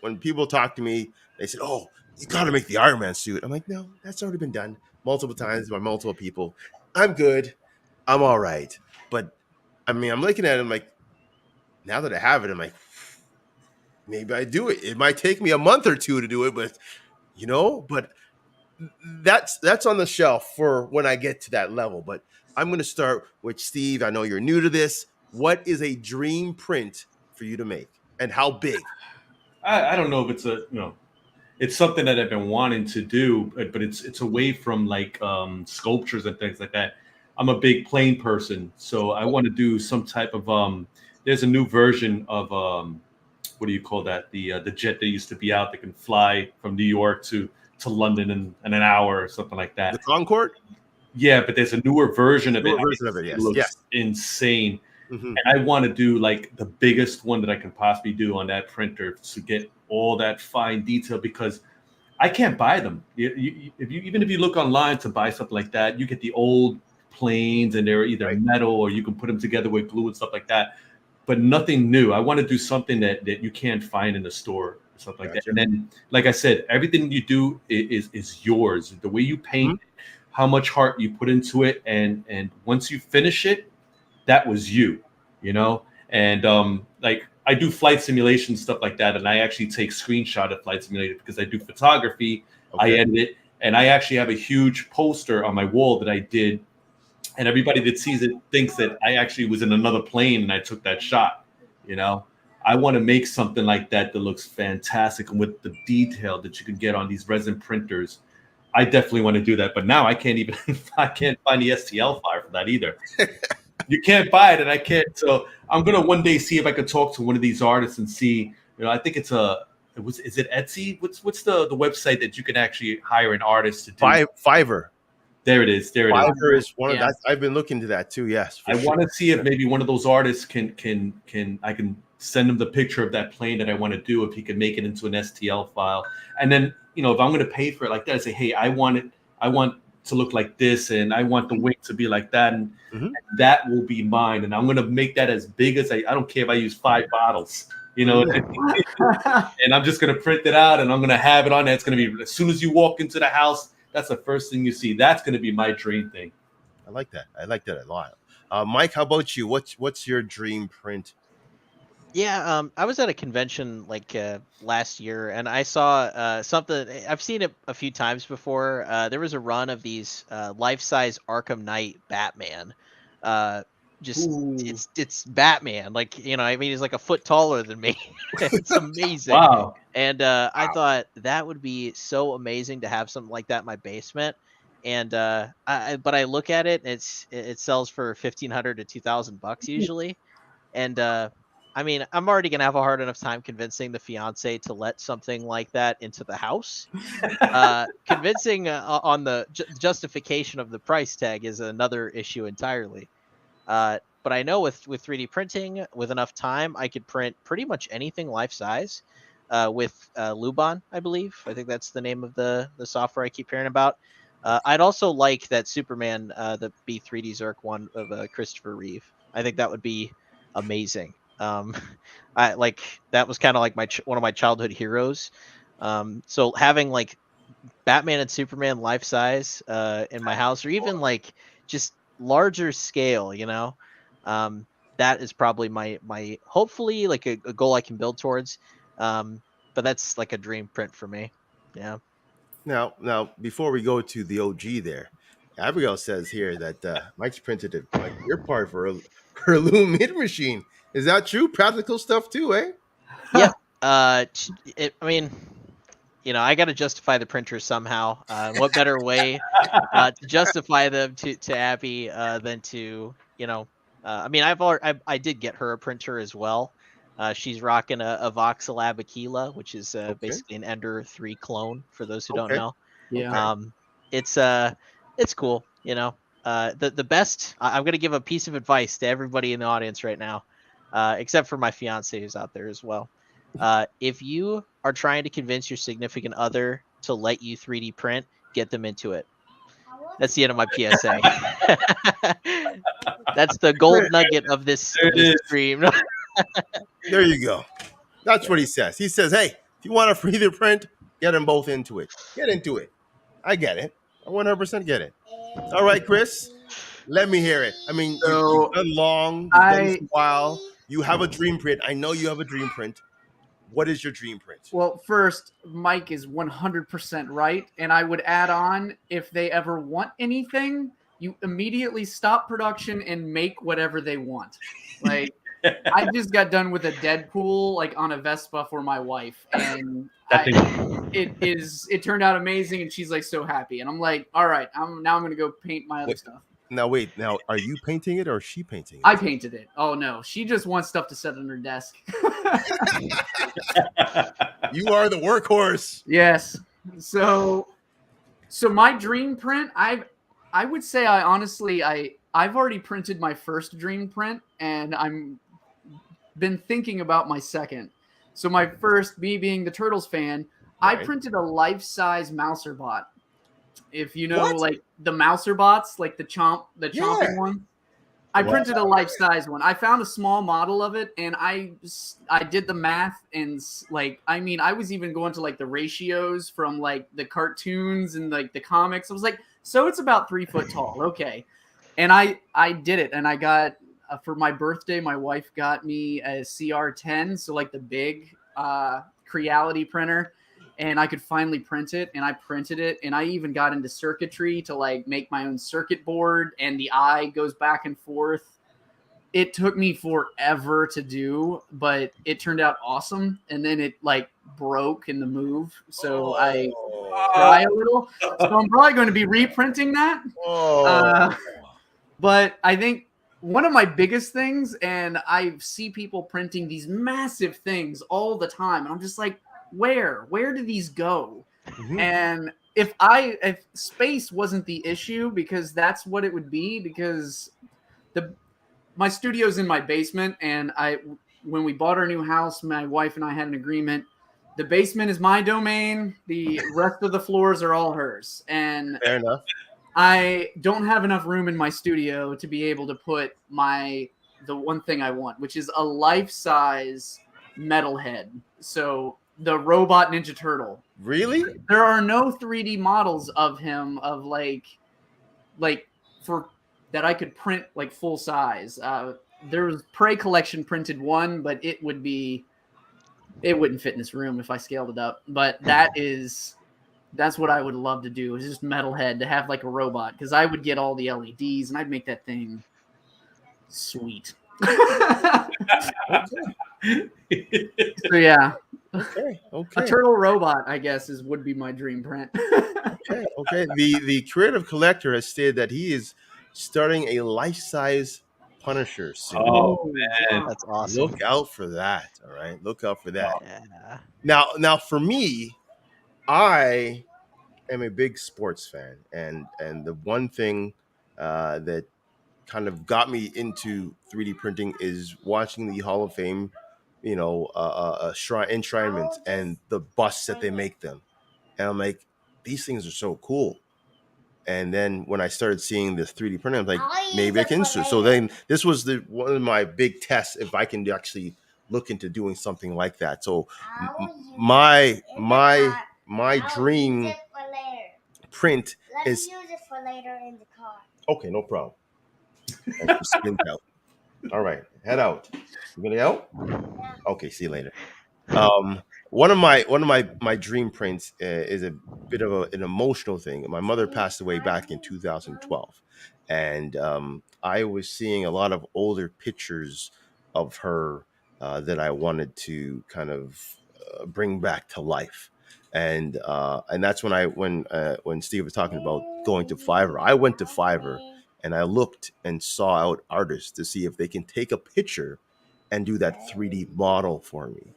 when people talk to me, they say, "Oh, you got to make the Iron Man suit." I'm like, "No, that's already been done multiple times by multiple people. I'm good. I'm all right." But I mean, I'm looking at it, I'm like, now that I have it, I'm like, maybe I do it. It might take me a month or two to do it, but but that's on the shelf for when I get to that level. But I'm going to start with Steve. I know you're new to this. What is a dream print for you to make, and how big? I don't know if it's it's something that I've been wanting to do, but it's away from like sculptures and things like that. I'm a big plane person, so I want to do some type of there's a new version of what do you call that? The jet that used to be out that can fly from New York to London in an hour or something like The that. Concorde? Yeah, but there's a newer version of it. Newer version of it, It yes. looks Yes. insane. Hmm. And I want to do like the biggest one that I can possibly do on that printer to get all that fine detail because I can't buy them. Even if you look online to buy something like that, you get the old planes and they're either Right. metal or you can put them together with glue and stuff like that. But nothing new. I want to do something that you can't find in the store, something like that. Gotcha. And then, like I said, everything you do is yours. The way you paint, how much heart you put into it, and once you finish it, that was you, you know. And like I do flight simulation stuff like that, and I actually take screenshot of flight simulator because I do photography. I Okay. edit it, and I actually have a huge poster on my wall that I did, and everybody that sees it thinks that I actually was in another plane and I took that shot. You know, I want to make something like that that looks fantastic and with the detail that you can get on these resin printers. I definitely want to do that, but now I can't even I can't find the STL file for that either. You can't buy it, and I can't. So I'm gonna one day see if I could talk to one of these artists and see. I think it's is it Etsy? What's the website that you can actually hire an artist to do? Fiverr. There it is. There it is. Fiverr is one of Yeah. that. I've been looking to that too. Yes, for I sure. want to see if maybe one of those artists can I can send him the picture of that plane that I want to do if he can make it into an STL file, and then if I'm going to pay for it like that, I say, hey, I want to look like this, and I want the wing to be like that, and Mhm. that will be mine, and I'm going to make that as big as I don't care if I use 5 bottles, and I'm just going to print it out, and I'm going to have it on there. It's going to be as soon as you walk into the house, that's the first thing you see. That's going to be my dream thing. I like that. I like that a lot. Mike, how about you? What's your dream print? Yeah, I was at a convention like last year, and I saw something. I've seen it a few times before. There was a run of these life-size Arkham Knight Batman. Uh, just Ooh. it's Batman. Like I mean, he's like a foot taller than me. It's amazing. Wow. And I thought that would be so amazing to have something like that in my basement. And but I look at it, and it sells for $1,500 to $2,000 usually. And I mean, I'm already gonna have a hard enough time convincing the fiance to let something like that into the house. Convincing on the justification of the price tag is another issue entirely. But I know with 3D printing, with enough time, I could print pretty much anything life size. With Luban, I believe. I think that's the name of the software I keep hearing about. I'd also like that Superman, the B3D Zerk one of Christopher Reeve. I think that would be amazing. I like that was kind of like one of my childhood heroes. So having like Batman and Superman life size in my house, or even like just larger scale, um, that is probably my hopefully like a goal I can build towards. But that's like a dream print for me. Yeah. Now, before we go to the OG, there, Abigail says here that Mike's printed a gear part for her Loom Mid machine. Is that true? Practical stuff too, eh? Yep. I mean, I got to justify the printers somehow. What better way to justify them to Abby than to, I mean, I did get her a printer as well. She's rocking a Voxelab Aquila, which is Okay. basically an Ender 3 clone for those who don't Okay. know. Yeah. Okay. It's cool, the best. I'm gonna give a piece of advice to everybody in the audience right now, except for my fiance who's out there as well. If you are trying to convince your significant other to let you 3D print, get them into it. That's the end of my PSA. That's the gold nugget of this There it is. stream. There you go. That's what he says. He says, hey, if you want a free the print, get them both into it. Get into it. I get it. I 100% get it. All right, Chris, let me hear it. I mean, you've So done long, you've done this I a while. You have a dream print. I know you have a dream print. What is your dream print? Well, first, Mike is 100% right. And I would add on, if they ever want anything, you immediately stop production and make whatever they want. Like, I just got done with a Deadpool, like on a Vespa for my wife. And That thing. it turned out amazing. And she's like so happy. And I'm like, all right, I'm going to go paint my other stuff. Wait. Now, are you painting it or is she painting it? I painted it. Oh, no. She just wants stuff to sit on her desk. You are the workhorse. Yes. So my dream print, I would say I've already printed my first dream print, and I'm been thinking about my second. So my first, me being the Turtles fan, Right. I printed a life-size Mouserbot. If you know, What? like the Mouserbots, like the chomping one. I Wow. printed a life-size one. I found a small model of it, and I did the math, and like, I mean, I was even going to like the ratios from like the cartoons and like the comics. I was like, so it's about 3 foot tall, okay. And I did it, and I got for my birthday, my wife got me a CR10, so like the big Creality printer. And I could finally print it, and I printed it, and I even got into circuitry to like make my own circuit board, and the eye goes back and forth. It took me forever to do, but it turned out awesome. And then it like broke in the move, so I cry a little. So I'm probably going to be reprinting that. But I think one of my biggest things, and I see people printing these massive things all the time, and I'm just like, where do these go? Mhm. And if space wasn't the issue, because that's what it would be, because my studio's in my basement, and when we bought our new house, my wife and I had an agreement. The basement is my domain. The rest of the floors are all hers. And Fair enough. I don't have enough room in my studio to be able to put the one thing I want, which is a life-size metalhead. So the robot Ninja Turtle. Really? There are no 3D models of him of like for that I could print like full size. There was Prey Collection printed one, but it wouldn't fit in this room if I scaled it up. But that's what I would love to do, is just metalhead, to have like a robot, because I would get all the LEDs and I'd make that thing sweet. So yeah. Okay. A turtle robot, I guess, would be my dream print. Okay. The creative collector has stated that he is starting a life-size Punisher soon. Oh man, That's awesome. Look out for that. All right. Look out for that. Yeah. Now for me, I am a big sports fan, and the one thing that kind of got me into 3D printing is watching the Hall of Fame, enshrinements and the busts that they make them, and I'm like, these things are so cool. And then when I started seeing this 3D printing, I'm like, maybe I can. So then this was one of my big tests, if I can actually look into doing something like that. So my dream print is. Let's use it for later in the car. Okay, no problem. Out. All right, head out. You gonna out? Okay, see you later. One of my dream prints is a bit of an emotional thing. My mother passed away back in 2012, and I was seeing a lot of older pictures of her that I wanted to kind of bring back to life. And that's when Steve was talking about going to Fiverr. I went to Fiverr and I looked and saw out artists to see if they can take a picture and do that 3D model for me.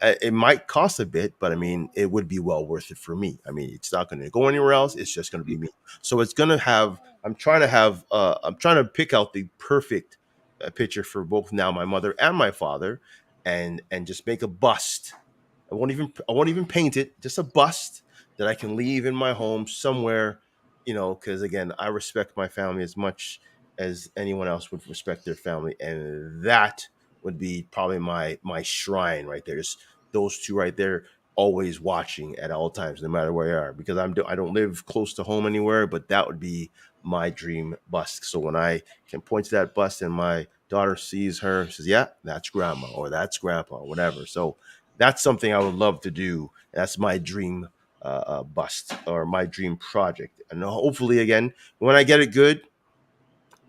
It might cost a bit, but I mean, it would be well worth it for me. I mean, it's not going to go anywhere else. It's just going to be me. So it's going to have. I'm trying to pick out the perfect picture for both now my mother and my father, and just make a bust. I won't even paint it. Just a bust that I can leave in my home somewhere because again, I respect my family as much as anyone else would respect their family, and that would be probably my shrine right there. Just those two right there, always watching at all times, no matter where you are. Because I don't live close to home anywhere, but that would be my dream bust. So when I can point to that bust and my daughter sees her, says, "Yeah, that's grandma or that's grandpa, or whatever." So that's something I would love to do. That's my dream bust or my dream project. And hopefully, again, when I get it good,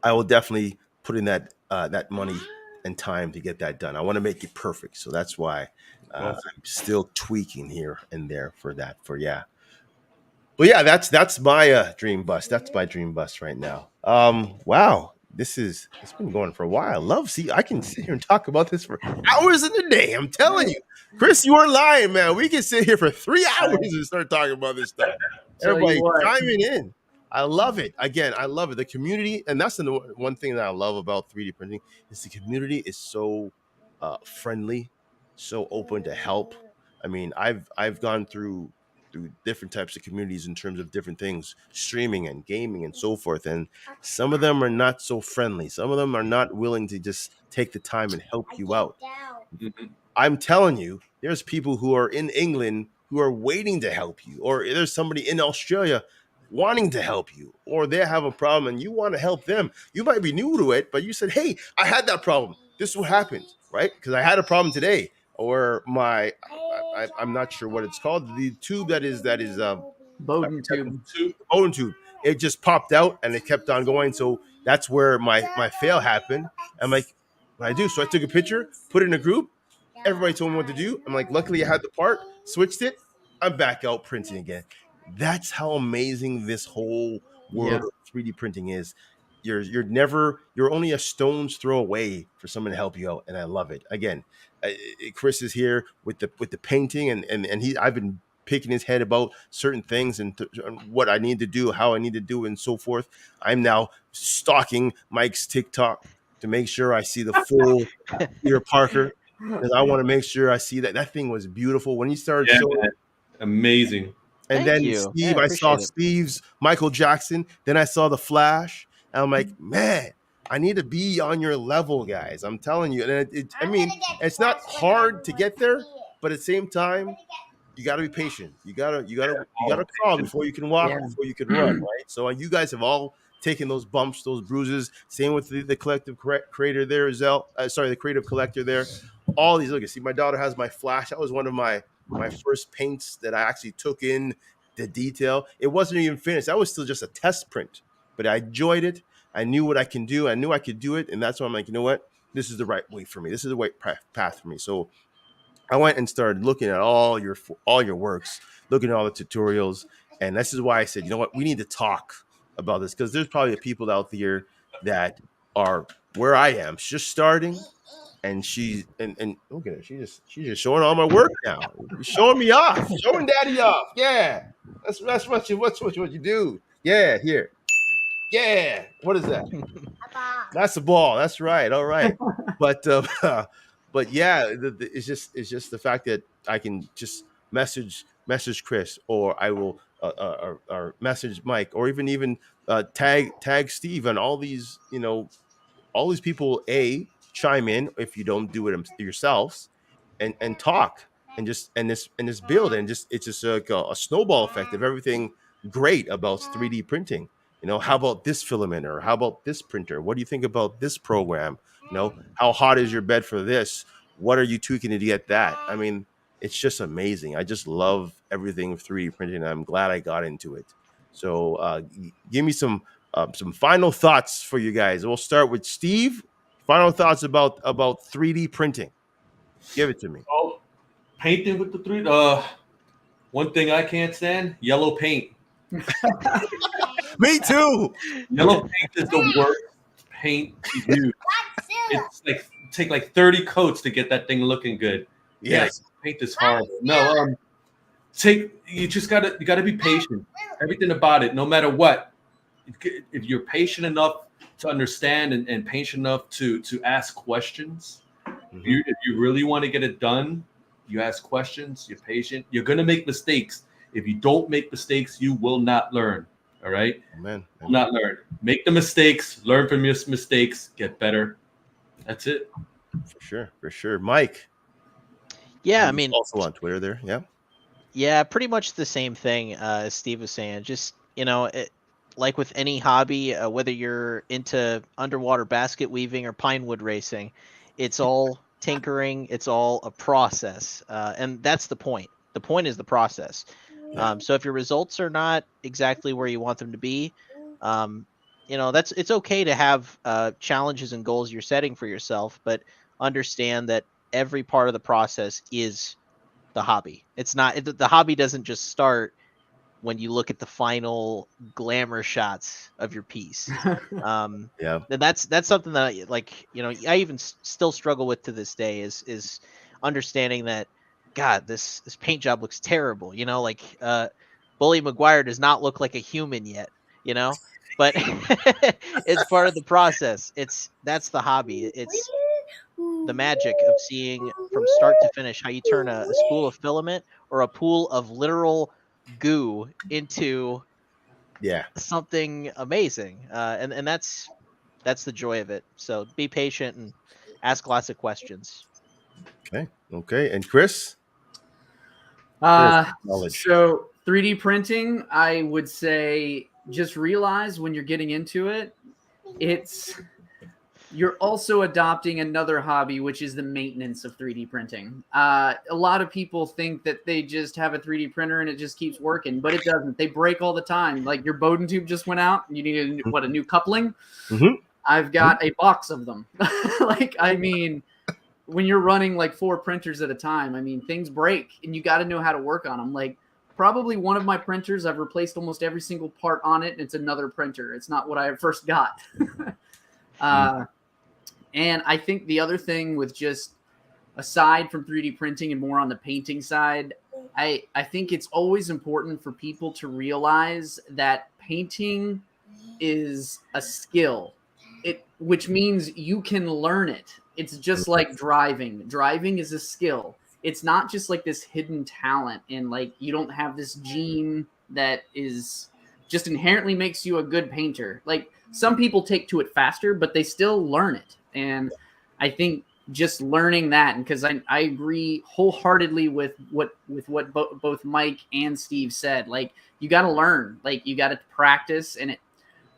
I will definitely put in that money and time to get that done. I want to make it perfect, so that's why Awesome. I'm still tweaking here and there for that. For yeah, but yeah, that's my dream bus. That's my dream bus right now. Wow, it's been going for a while. Love, see, I can sit here and talk about this for hours in a day. I'm telling you, Chris, you are lying, man. We can sit here for 3 hours and start talking about this stuff. Tell you Everybody what. chiming in. I love it. Again, I love it. The community, and that's the one thing that I love about 3D printing is the community is so friendly, so open to help. I mean, I've gone through different types of communities in terms of different things, streaming and gaming and so forth. And some of them are not so friendly. Some of them are not willing to just take the time and help you out. Mhm. I'm telling you, there's people who are in England who are waiting to help you, or there's somebody in Australia wanting to help you, or they have a problem and you want to help them. You might be new to it, but you said, "Hey, I had that problem. This is what happened," right? Because I had a problem today, or I'm not sure what it's called. The tube that is Bowden tube. Bone tube. It just popped out and it kept on going. So that's where my fail happened. I'm like, what I do? So I took a picture, put it in a group. Everybody told me what to do. I'm like, luckily I had the part, switched it. I'm back out printing again. That's how amazing this whole world Yeah. of 3D printing is. You're only a stone's throw away for someone to help you out, and I love it. Again, Chris is here with the painting, and I've been picking his head about certain things and what I need to do, how I need to do, and so forth. I'm now stalking Mike's TikTok to make sure I see the full Peter Parker because I want to make sure I see that thing was beautiful when he started Yeah, showing. man. Amazing. And Thank then you. Yeah, I Steve, I saw appreciate it. Steve's Michael Jackson. Then I saw the Flash. And I'm like, man, I need to be on your level, guys. I'm telling you. And I mean, it's not hard to get there, but at the same time, you got to be patient. You gotta crawl before you can walk, Yeah. before you can run, right? So you guys have all taken those bumps, those bruises. Same with the collective creator there, the creative collector there. All these. Look, see, my daughter has my Flash. That was one of my first paints that I actually took in the detail. It wasn't even finished. That was still just a test print, but I enjoyed it. I knew what I can do. I knew I could do it, and that's why I'm like, you know what? This is the right way for me. This is the right path for me. So I went and started looking at all your works, looking at all the tutorials, and this is why I said, you know what, we need to talk about this because there's probably people out there that are where I am, just starting, and and look at her, she's just showing all my work now, showing me off, showing daddy off. Yeah, that's what you do. Yeah, here. Yeah, what is that? That's the ball. That's right. All right. But but yeah, it's just the fact that I can just message Chris, or I will or message Mike, or even tag Steve, and all these people chime in if you don't do it yourselves, and talk, and this build, and just it's just like a snowball effect of everything great about 3D printing. How about this filament, or how about this printer? What do you think about this program? How hot is your bed for this? What are you tweaking to get that? I mean, it's just amazing. I just love everything with 3D printing, and I'm glad I got into it. So give me some final thoughts for you guys. We'll start with Steve. Final thoughts about 3D printing. Give it to me. Oh, painting with the three. One thing I can't stand: yellow paint. Me too. Yellow paint is the worst paint to use. It's like take like 30 coats to get that thing looking good. Yeah, Yes. paint is horrible. No, you gotta be patient. Everything about it, no matter what. If you're patient enough to understand and patient enough to ask questions, Mhm. if you really want to get it done, you ask questions, you're patient, you're gonna make mistakes. If you don't make mistakes, you will not learn. All right. Amen. Do not learn. Make the mistakes. Learn from your mistakes. Get better. That's it. For sure. For sure. Mike, Yeah, I who's mean, also on Twitter there. Yeah. yeah, pretty much the same thing as Steve was saying. Just, like with any hobby, whether you're into underwater basket weaving or pine wood racing, it's all tinkering, it's all a process. And that's the point. The point is the process. Yeah. So if your results are not exactly where you want them to be, um, it's okay to have challenges and goals you're setting for yourself, but understand that every part of the process is the hobby. It's not the hobby doesn't just start when you look at the final glamour shots of your piece. Um, Yeah. and that's something that I even still struggle with to this day is understanding that God, this paint job looks terrible. Bully McGuire does not look like a human yet. But it's part of the process. That's the hobby. It's the magic of seeing from start to finish how you turn a spool of filament or a pool of literal goo into Yeah. something amazing. And that's the joy of it. So be patient and ask lots of questions. Okay. Okay. And Chris? Chris, Uh, knowledge. so 3D printing, I would say just realize when you're getting into it, you're also adopting another hobby, which is the maintenance of 3D printing. A lot of people think that they just have a 3D printer and it just keeps working, but it doesn't. They break all the time. Like your Bowden tube just went out and you need a new coupling. Mm-hmm. I've got a box of them. When you're running like 4 printers at a time, things break and you got to know how to work on them. Like probably one of my printers, I've replaced almost every single part on it, and it's another printer. It's not what I first got. And I think the other thing with just aside from 3D printing and more on the painting side, I think it's always important for people to realize that painting is a skill. Which means you can learn it. It's just like driving. Driving is a skill. It's not just like this hidden talent and like you don't have this gene that is just inherently makes you a good painter. Like some people take to it faster, but they still learn it. And I think just learning that, and because I agree wholeheartedly with what both Mike and Steve said, like you got to learn, like you got to practice, and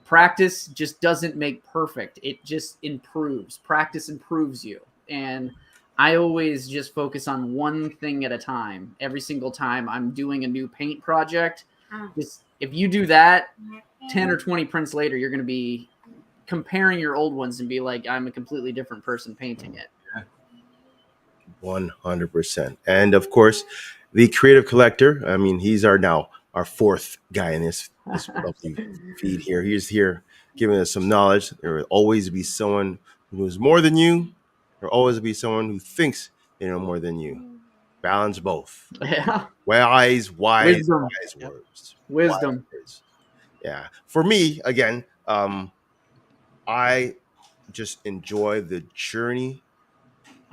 practice just doesn't make perfect. It just improves. Practice improves you. And I always just focus on one thing at a time. Every single time I'm doing a new paint project, just if you do that, 10 or 20 prints later, you're going to be comparing your old ones and be like, I'm a completely different person painting it. 100%. And of course, the creative collector. I mean, he's our fourth guy in this lovely feed here. He's here giving us some knowledge. There will always be someone who is more than you. There will always be someone who thinks they know more than you. Balance both. Yeah. Wise Wisdom. words. Wisdom. Wise words. Yeah. For me, again, I just enjoy the journey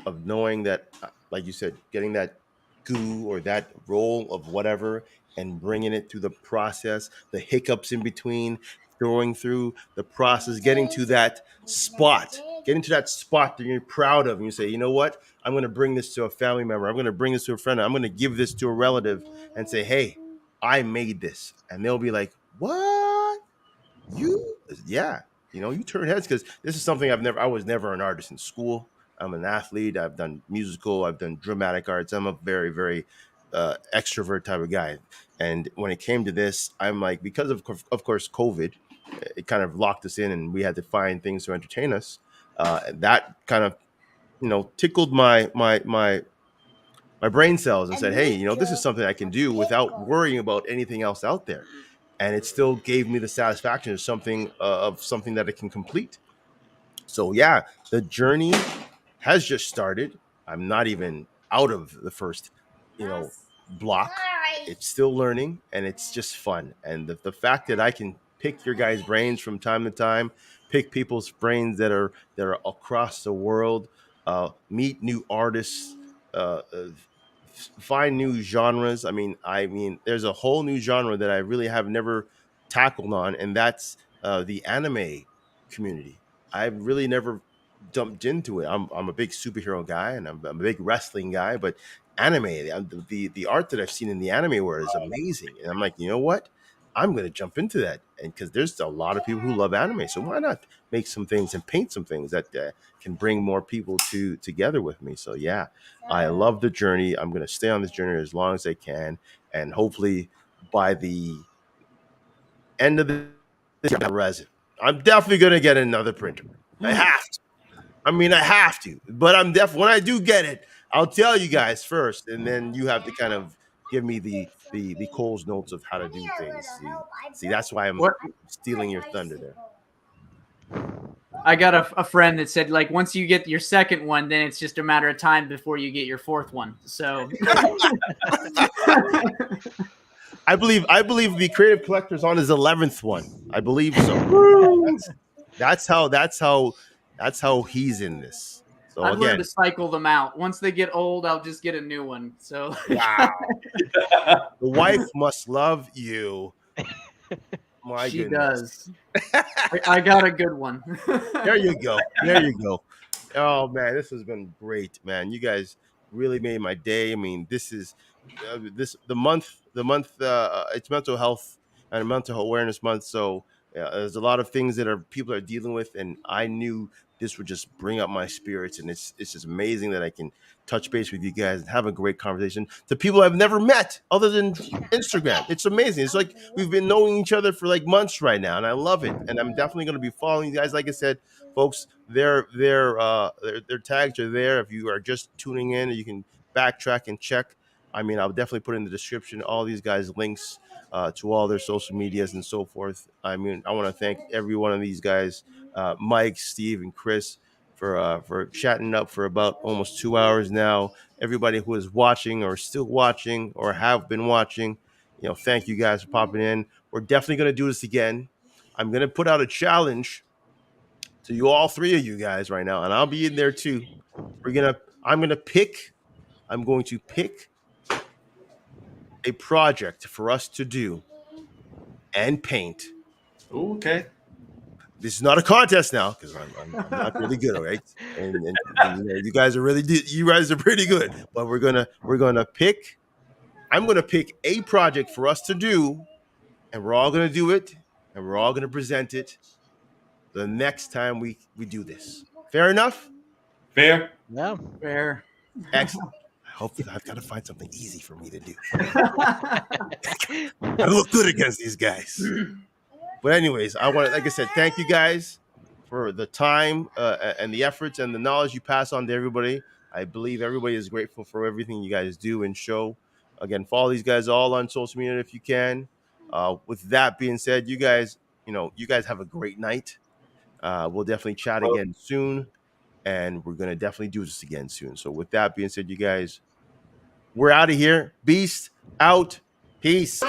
of knowing that, like you said, getting that goo or that roll of whatever and bringing it through the process, the hiccups in between, going through the process, getting to that spot that you're proud of, and you say, you know what, I'm going to bring this to a family member, I'm going to bring this to a friend, I'm going to give this to a relative, and say, hey, I made this, and they'll be like, what? You? Yeah. You turn heads because this is something I was never an artist in school. I'm an athlete. I've done musical. I've done dramatic arts. I'm a very, very extrovert type of guy. And when it came to this, I'm like, because of course, COVID, it kind of locked us in and we had to find things to entertain us. That kind of, tickled my brain cells and said, hey, this is something I can do without worrying about anything else out there. And it still gave me the satisfaction of something that it can complete. So yeah, the journey has just started. I'm not even out of the first, block. It's still learning and it's just fun. And the fact that I can pick your guys' brains from time to time, pick people's brains that are across the world, meet new artists, find new genres. I mean, there's a whole new genre that I really have never tackled on, and that's the anime community. I've really never jumped into it. I'm a big superhero guy, and I'm a big wrestling guy, but anime, the art that I've seen in the anime world is amazing, and I'm like, you know what? I'm gonna jump into that, and because there's a lot of people who love anime, so why not make some things and paint some things that can bring more people together with me? So yeah, I love the journey. I'm gonna stay on this journey as long as I can, and hopefully by the end of the resin, I'm definitely gonna get another printer. I have to. I mean, I have to. But I'm when I do get it, I'll tell you guys first, and then you have to kind of give me the Cole's notes of how to do things. See, that's why I'm What stealing your thunder there. I got a friend that said, like, once you get your second one, then it's just a matter of time before you get your fourth one. So I believe the creative collector's on his 11th one. I believe so. that's how he's in this. So I've learned again, to cycle them out. Once they get old, I'll just get a new one. So wow. The wife must love you. My she goodness. does. I got a good one. There you go. There you go. Oh man, this has been great, man. You guys really made my day. I mean, this is the month. It's mental health and mental awareness month. So there's a lot of things that people are dealing with, and I knew this would just bring up my spirits, and it's just amazing that I can touch base with you guys and have a great conversation to people I've never met other than Instagram. It's amazing. It's like we've been knowing each other for like months right now, and I love it. And I'm definitely going to be following you guys. Like I said, folks, their tags are there. If you are just tuning in, you can backtrack and check. I mean, I'll definitely put in the description all these guys' links to all their social medias and so forth. I mean, I want to thank every one of these guys, Mike, Steve, and Chris, for chatting up for about almost 2 hours now. Everybody who is watching or still watching or have been watching, thank you guys for popping in. We're definitely going to do this again. I'm going to put out a challenge to you, all three of you guys right now, and I'll be in there too. I'm going to pick a project for us to do and paint. Okay. This is not a contest now because I'm not really good, all right? And you guys are pretty good, but we're gonna pick. I'm gonna pick a project for us to do, and we're all gonna do it, and we're all gonna present it the next time we do this. Fair enough? Fair. Yeah. Fair. Excellent. I hope I've got to find something easy for me to do. I look good against these guys. But anyways, like I said, thank you guys for the time and the efforts and the knowledge you pass on to everybody. I believe everybody is grateful for everything you guys do and show. Again, follow these guys all on social media if you can. With that being said, you guys have a great night. We'll definitely chat again soon, and we're gonna definitely do this again soon. So with that being said, you guys, we're out of here. Beast out. Peace.